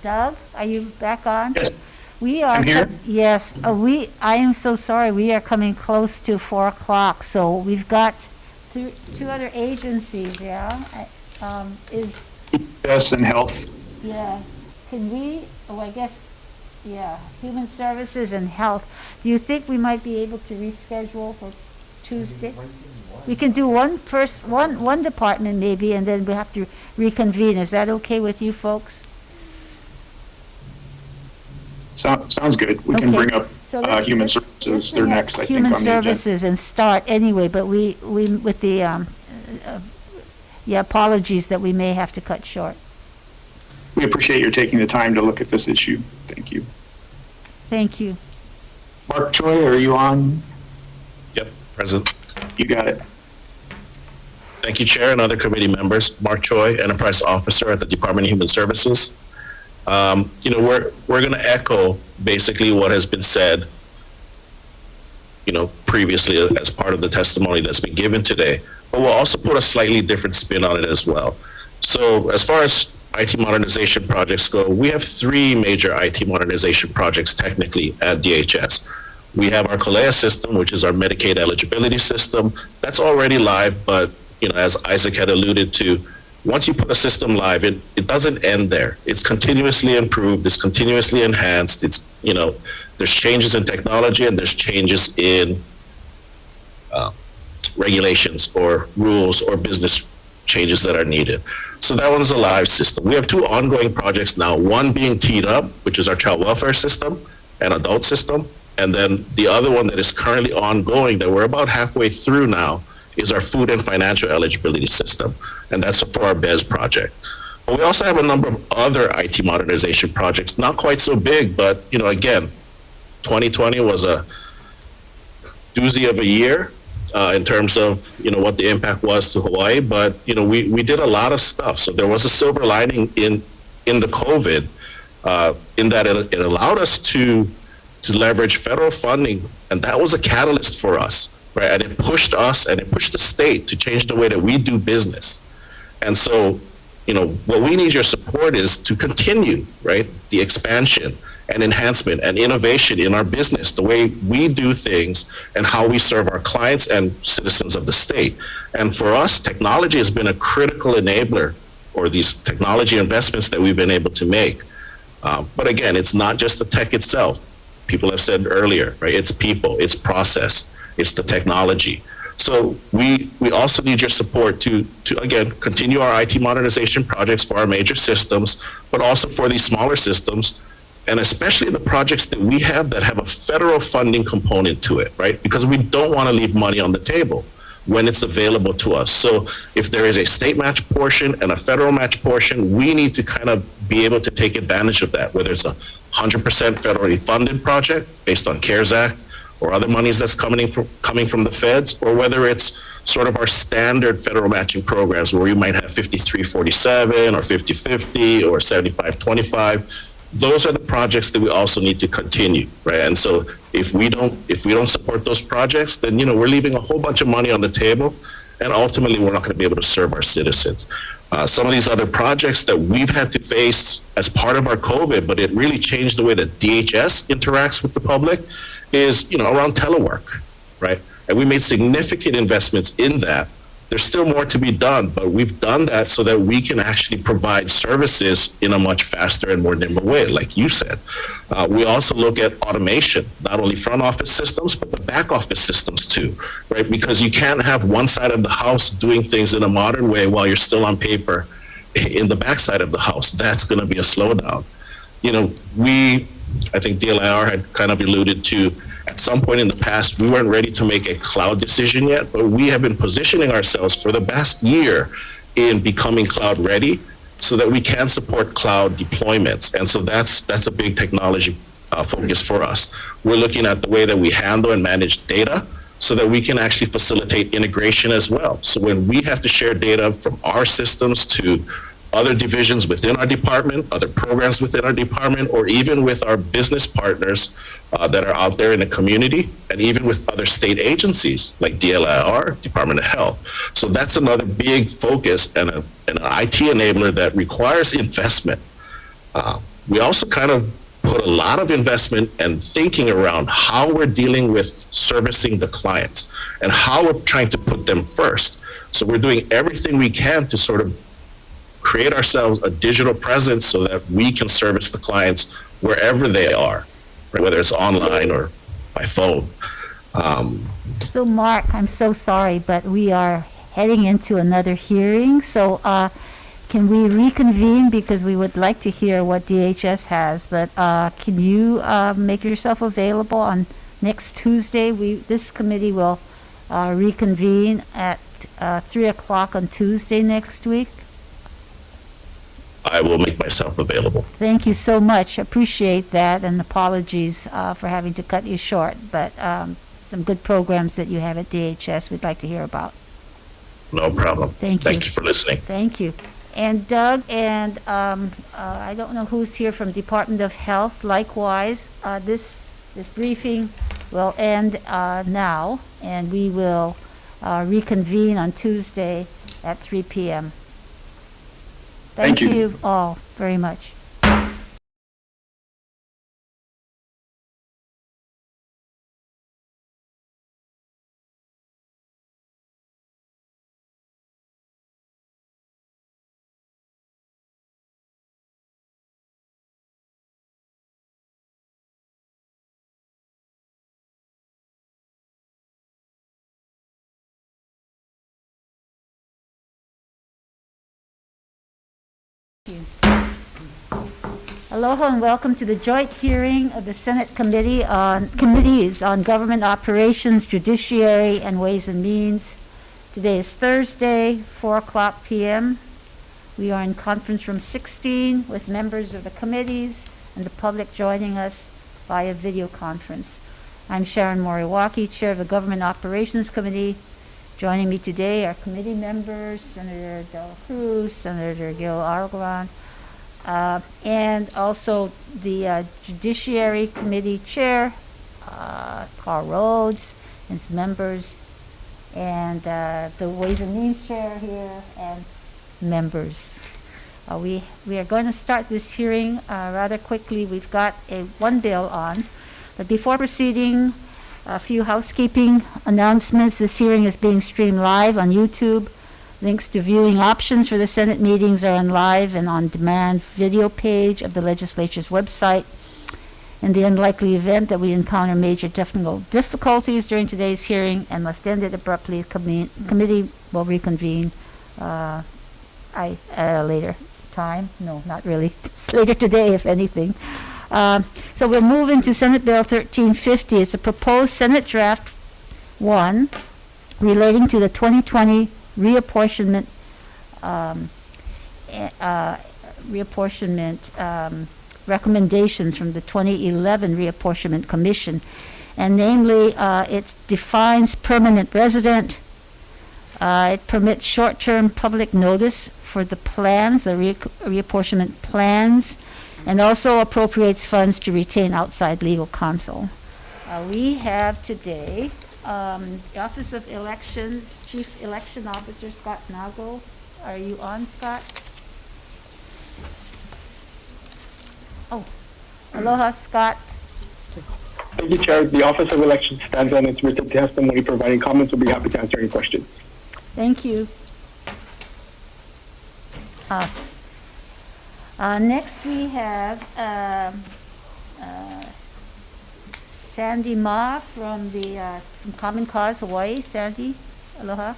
Doug, are you back on? Yes. We are. I'm here. Yes, I am so sorry. We are coming close to 4 o'clock, so we've got 2 other agencies, yeah? Yes, and health. Yeah. Can we, I guess, yeah, Human Services and Health. Do you think we might be able to reschedule for Tuesday? We can do one department maybe, and then we have to reconvene. Is that okay with you folks? Sounds good. We can Okay. bring up So let's- Human let's- Services. let's They're bring up next, I think, Human on the agenda. Services and start anyway, but we with the, apologies that we may have to cut short. We appreciate your taking the time to look at this issue. Thank you. Thank you. Mark Choi, are you on? Yep, present. You got it. Thank you, Chair and other committee members. Mark Choi, Enterprise Officer at the Department of Human Services. We're going to echo basically what has been said, previously as part of the testimony that's been given today, but we'll also put a slightly different spin on it as well. So as far as IT modernization projects go, we have 3 major IT modernization projects technically at DHS. We have our CALEA system, which is our Medicaid eligibility system. That's already live, but as Isaac had alluded to, once you put a system live, it doesn't end there. It's continuously improved, it's continuously enhanced. It's, there's changes in technology and there's changes in regulations or rules or business changes that are needed. So that one's a live system. We have 2 ongoing projects now, one being teed up, which is our child welfare system and adult system. And then the other one that is currently ongoing that we're about halfway through now is our food and financial eligibility system. And that's for our BES project. But we also have a number of other IT modernization projects, not quite so big, but again, 2020 was a doozy of a year. in terms of, what the impact was to Hawaii, but, we did a lot of stuff. So there was a silver lining in the COVID, in that it allowed us to leverage federal funding, and that was a catalyst for us, right? And it pushed us and it pushed the state to change the way that we do business. And so, what we need your support is to continue, right, the expansion and enhancement and innovation in our business, the way we do things and how we serve our clients and citizens of the state. And for us, technology has been a critical enabler, or these technology investments that we've been able to make. But again, it's not just the tech itself. People have said earlier, right? It's people, it's process, it's the technology. So we also need your support to again, continue our IT modernization projects for our major systems, but also for these smaller systems, and especially the projects that we have that have a federal funding component to it, right? Because we don't want to leave money on the table when it's available to us. So if there is a state match portion and a federal match portion, we need to kind of be able to take advantage of that, whether it's a 100% federally funded project based on CARES Act or other monies that's coming from the feds, or whether it's sort of our standard federal matching programs where we might have 53-47 or 50-50 or 75-25. Those are the projects that we also need to continue, right? And so if we don't support those projects, then we're leaving a whole bunch of money on the table, and ultimately we're not going to be able to serve our citizens. Some of these other projects that we've had to face as part of our COVID, but it really changed the way that DHS interacts with the public, is around telework, right? And we made significant investments in that. There's still more to be done, but we've done that so that we can actually provide services in a much faster and more nimble way, like you said. We also look at automation, not only front office systems, but the back office systems too, right? Because you can't have one side of the house doing things in a modern way while you're still on paper in the back side of the house. That's going to be a slowdown. I think DLIR had kind of alluded to, at some point in the past, we weren't ready to make a cloud decision yet, but we have been positioning ourselves for the past year in becoming cloud ready so that we can support cloud deployments. And so that's a big technology focus for us. We're looking at the way that we handle and manage data so that we can actually facilitate integration as well. So when we have to share data from our systems to other divisions within our department, other programs within our department, or even with our business partners that are out there in the community, and even with other state agencies like DLIR, Department of Health. So that's another big focus and an IT enabler that requires investment. We also kind of put a lot of investment and thinking around how we're dealing with servicing the clients and how we're trying to put them first. So we're doing everything we can to sort of create ourselves a digital presence so that we can service the clients wherever they are, right? Whether it's online or by phone. So Mark, I'm so sorry, but we are heading into another hearing. So can we reconvene, because we would like to hear what DHS has, but can you make yourself available on next Tuesday? This committee will reconvene at 3 o'clock on Tuesday next week. I will make myself available. Thank you so much. Appreciate that, and apologies for having to cut you short, but some good programs that you have at DHS we'd like to hear about. No problem. Thank you. Thank you for listening. Thank you. And Doug, and I don't know who's here from Department of Health. Likewise, this briefing will end now, and we will reconvene on Tuesday at 3 p.m. Thank you all very much. Aloha and welcome to the joint hearing of the Senate Committees on Government Operations, Judiciary, and Ways and Means. Today is Thursday, 4 o'clock p.m. We are in conference room 16 with members of the committees and the public joining us via video conference. I'm Sharon Moriwaki, Chair of the Government Operations Committee. Joining me today are committee members, Senator De La Cruz, Senator Gil Argolan, and also the Judiciary Committee Chair, Carl Rhodes, and his members, and the Ways and Means Chair here, and members. We are going to start this hearing rather quickly. We've got one bill on, but before proceeding, a few housekeeping announcements. This hearing is being streamed live on YouTube. Links to viewing options for the Senate meetings are on live and on-demand video page of the legislature's website. In the unlikely event that we encounter major technical difficulties during today's hearing and must end it abruptly, the committee will reconvene at a later time. No, not really. It's later today, if anything. So we're moving to Senate Bill 1350. It's a proposed Senate Draft 1 relating to the 2020 reapportionment recommendations from the 2011 Reapportionment Commission. And namely, it defines permanent resident. It permits short-term public notice for the plans, the reapportionment plans, and also appropriates funds to retain outside legal counsel. We have today the Office of Elections, Chief Election Officer Scott Nago. Are you on, Scott? Oh, aloha, Scott. Thank you, Chair. The Office of Elections stands on its written testimony. Providing comments, will be happy to answer any questions. Thank you. Next we have Sandy Ma from Common Cause Hawaii. Sandy, aloha.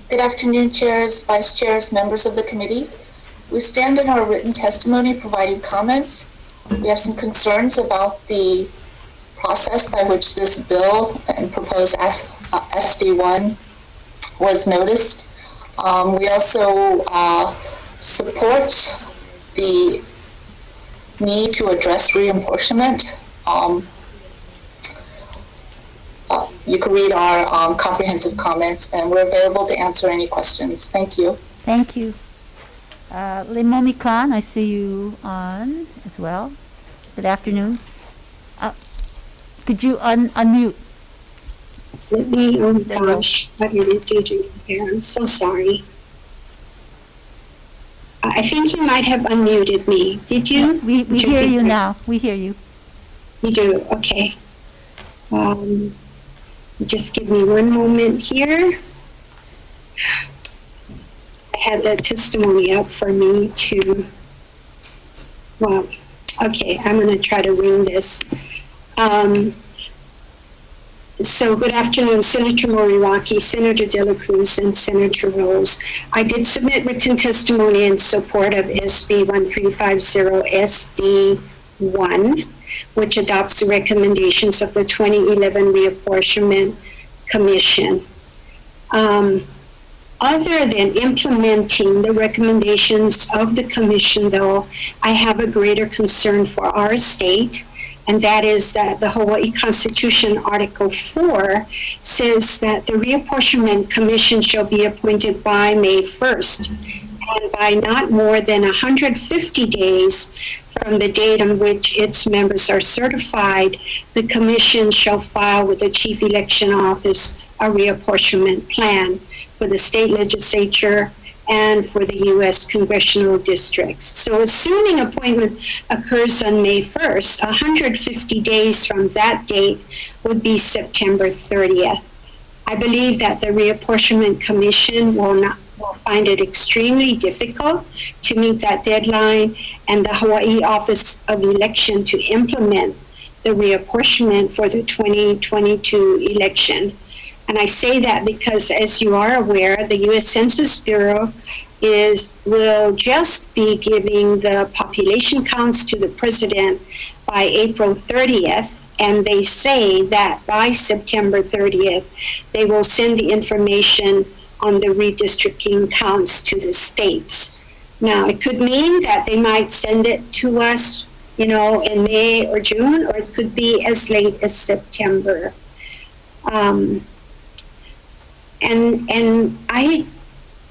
Good afternoon, chairs, vice chairs, members of the committee. We stand in our written testimony providing comments. We have some concerns about the process by which this bill and proposed SD1 was noticed. We also support the need to address reapportionment. You can read our comprehensive comments, and we're available to answer any questions. Thank you. Thank you. Lemomi Khan, I see you on as well. Good afternoon. Could you unmute? Let me, oh gosh, what did it do here? I'm so sorry. I think you might have unmuted me. Did you? We hear you now. We hear you. You do? Okay. Just give me one moment here. I had that testimony up for me to, well, okay, I'm going to try to ring this. So good afternoon, Senator Moriwaki, Senator De La Cruz, and Senator Rose. I did submit written testimony in support of SB 1350 SD1, which adopts the recommendations of the 2011 Reapportionment Commission. Other than implementing the recommendations of the Commission, though, I have a greater concern for our state, and that is that the Hawaii Constitution, Article 4, says that the Reapportionment Commission shall be appointed by May 1st, and by not more than 150 days from the date on which its members are certified, the Commission shall file with the Chief Election Office a reapportionment plan for the state legislature and for the U.S. congressional districts. So assuming appointment occurs on May 1st, 150 days from that date would be September 30th. I believe that the Reapportionment Commission will find it extremely difficult to meet that deadline, and the Hawaii Office of Election to implement the reapportionment for the 2022 election. And I say that because, as you are aware, the U.S. Census Bureau will just be giving the population counts to the president by April 30th, and they say that by September 30th, they will send the information on the redistricting counts to the states. Now, it could mean that they might send it to us in May or June, or it could be as late as September. And I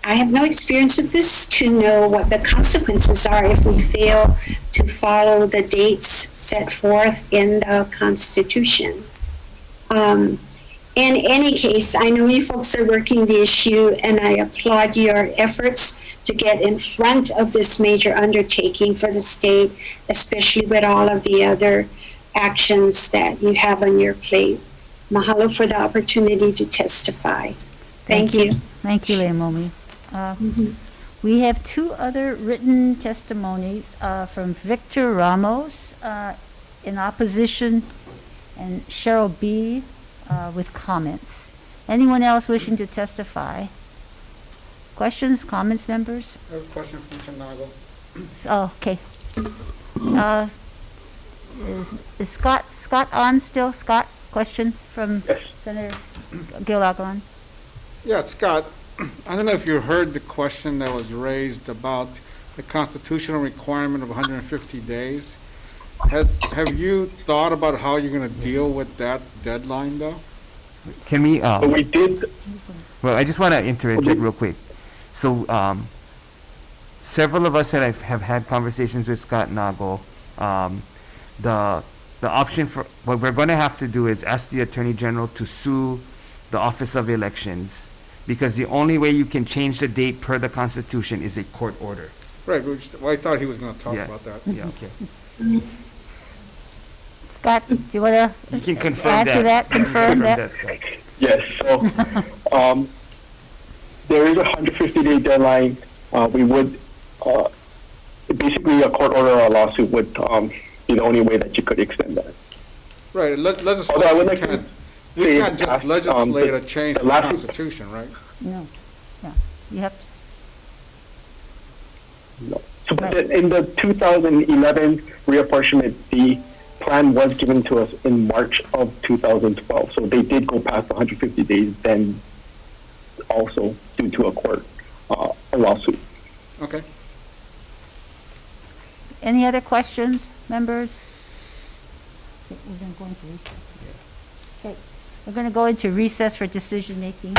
have no experience with this to know what the consequences are if we fail to follow the dates set forth in the Constitution. In any case, I know you folks are working the issue, and I applaud your efforts to get in front of this major undertaking for the state, especially with all of the other actions that you have on your plate. Mahalo for the opportunity to testify. Thank you. Thank you, Leomomi. We have two other written testimonies from Victor Ramos in opposition and Cheryl B. With comments. Anyone else wishing to testify? Questions, comments, members? I have a question from Mr. Nago. Oh, okay. Is Scott on still? Scott, questions from Senator Gil-Agon? Yeah, Scott, I don't know if you heard the question that was raised about the constitutional requirement of 150 days. Have you thought about how you're going to deal with that deadline, though? Can we, But we did, well, I just want to interject real quick. So, several of us that have had conversations with Scott Nago, the option for, what we're going to have to do is ask the Attorney General to sue the Office of Elections, because the only way you can change the date per the Constitution is a court order. Right, well, I thought he was going to talk Yeah. about that. Yeah, okay. Scott, do you want to You can confirm add to that? Confirm that? Scott. yes, so, there is a 150-day deadline. We would, basically a court order or a lawsuit would, be the only way that you could extend that. Right, Although I would like to we say can't just that, legislate a change the in the last- Constitution, right? No. Yeah. You have to. No. So, but in the 2011 reapportionment, the plan was given to us in March of 2012. So they did go past the 150 days then also due to a court, a lawsuit. Okay. Any other questions, members? Okay, we're going to go into recess. Okay, we're going to go into recess for decision-making.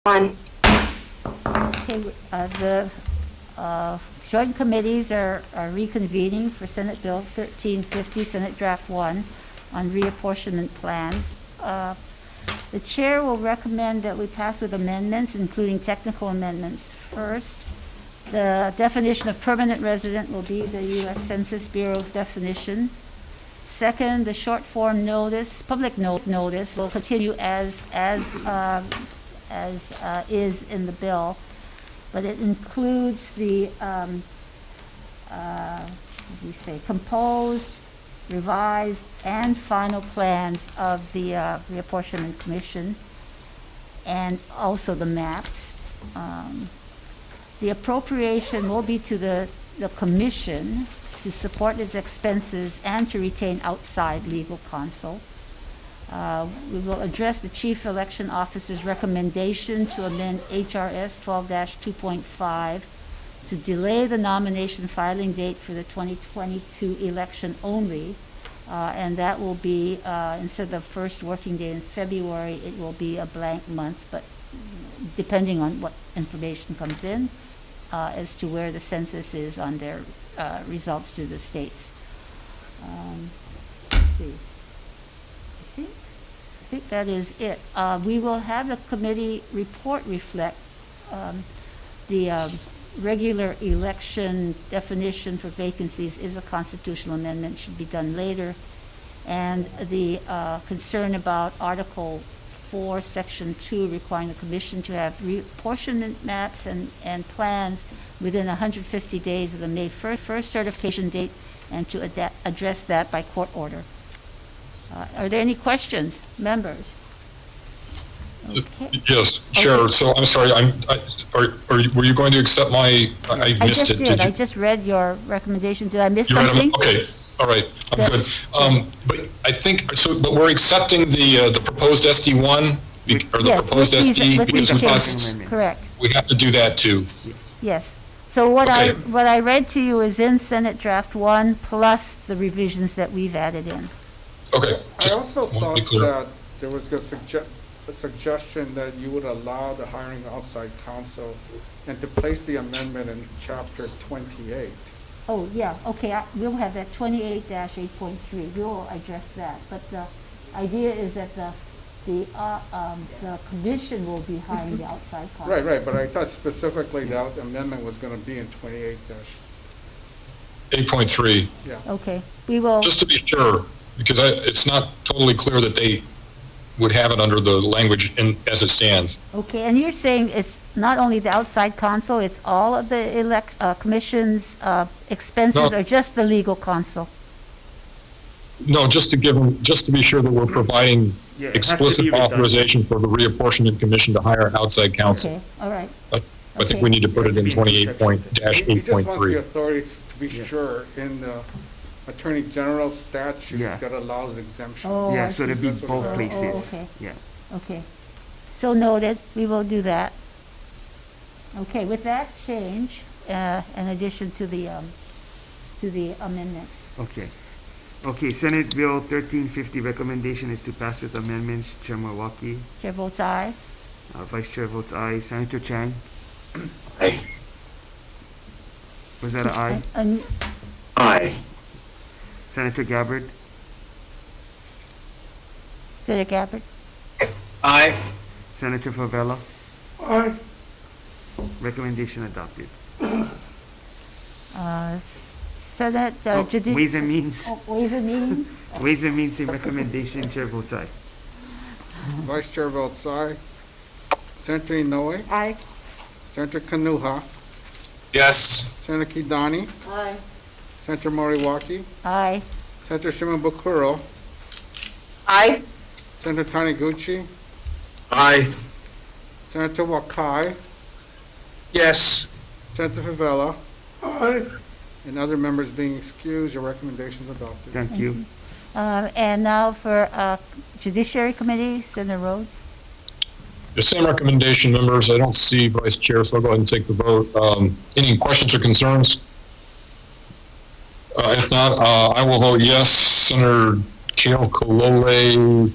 One. Okay, the joint committees are reconvening for Senate Bill 1350, Senate Draft 1, on reapportionment plans. The chair will recommend that we pass with amendments, including technical amendments. First, the definition of permanent resident will be the U.S. Census Bureau's definition. Second, the short form notice, public notice, will continue as is in the bill, but it includes the composed, revised, and final plans of the Reapportionment Commission, and also the maps. The appropriation will be to the commission to support its expenses and to retain outside legal counsel. We will address the chief election officer's recommendation to amend HRS 12-2.5 to delay the nomination filing date for the 2022 election only, and that will be, instead of the first working day in February, it will be a blank month, but depending on what information comes in as to where the census is on their results to the states. Let's see. I think that is it. We will have the committee report reflect the regular election definition for vacancies is a constitutional amendment, should be done later. And the concern about Article 4, Section 2, requiring the commission to have reapportionment maps and plans within 150 days of the May 1st certification date, and to address that by court order. Are there any questions, members? Okay. Yes, Chair. Okay. So I'm sorry. Were you going to accept my? I missed it. Did. You? I just read your recommendation. Did I miss You read something? them? Okay. All right. I'm good. But I think so. But we're accepting the proposed SD1 or the proposed SD because we thought correct. we have to do that too. Yes. So what Okay. what I read to you is in Senate Draft 1 plus the revisions that we've added in. Okay. I also want to thought be clear. that there was a suggestion that you would allow the hiring of outside counsel and to place the amendment in chapter 28. Oh, yeah, okay, we'll have that 28-8.3, we'll address that. But the idea is that the commission will be hiring the outside counsel. Right, but I thought specifically that amendment was going to be in 28 8.3. Yeah. Okay, we will. Just to be sure, because it's not totally clear that they would have it under the language as it stands. Okay, and you're saying it's not only the outside counsel, it's all of the commission's expenses, No. or just the legal counsel? No, just to be sure that we're providing Yeah, it has to explicit be redundant. authorization for the reapportionment commission to hire outside counsel. Okay, all right. I think we need to put it in He just wants the 28.8.3. authority to be sure in the Attorney General statute Yeah. that allows exemptions. Oh, Yeah, I so see. there'd be That's what both it was. places. okay. Yeah. Okay, so noted, we will do that. Okay, with that change, in addition to the amendments. Okay. Okay, Senate Bill 1350 recommendation is to pass with amendments. Chair Mawaki, Chair votes aye. Vice Chair votes aye. Senator Chang, Aye. was that an aye? And Aye. Senator Gabbard, Senator Gabbard? Aye. Senator Favela, Aye. recommendation adopted. Senate Ways and Means, Ways and Means? Ways and Means in recommendation, Chair votes aye. Vice Chair votes aye. Senator Inoue, Aye. Senator Kanuha, Yes. Senator Kidani, Aye. Senator Moriwaki, Aye. Senator Shimabukuro, Aye. Senator Taniguchi, Aye. Senator Wakai, Yes. Senator Favela. And other members being excused, your recommendation is adopted. Thank you. And now for Judiciary Committee, Senator Rhodes? The same recommendation, members. I don't see Vice Chair, so I'll go ahead and take the vote. Any questions or concerns? If not, I will vote yes. Senator Kale Kolole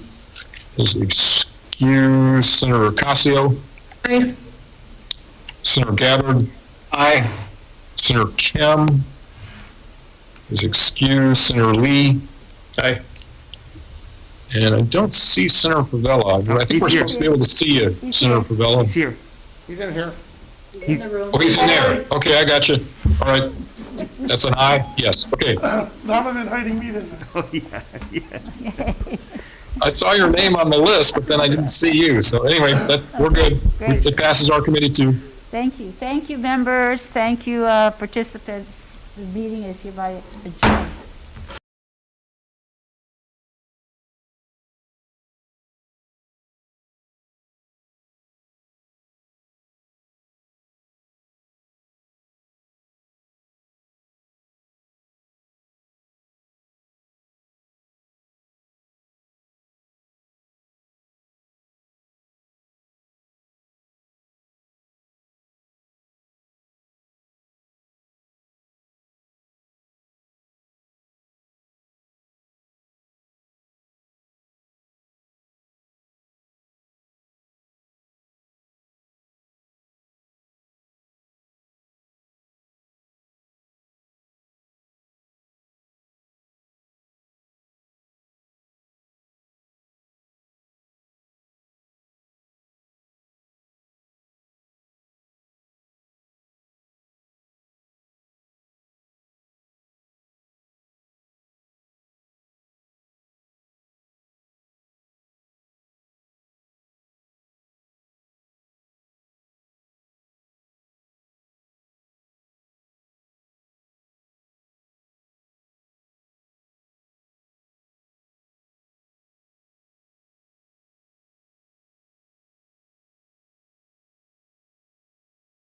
is excused. Senator Ocasio? Aye. Senator Gabbard. Aye. Senator Kim is excused. Senator Lee. Aye. And I don't see Senator Favela, but I think we're He's here. supposed to be able to see you, Senator Favela. He's here. He's in here. Oh, he's in there. Okay, I got you. All right. That's an aye? Yes. Okay. Norman been hiding me then. Oh, yeah, yeah. I saw your name on the list, but then I didn't see you. So anyway, we're good. Great. It passes our committee too. Thank you. Thank you, members. Thank you, participants. The meeting is hereby adjourned.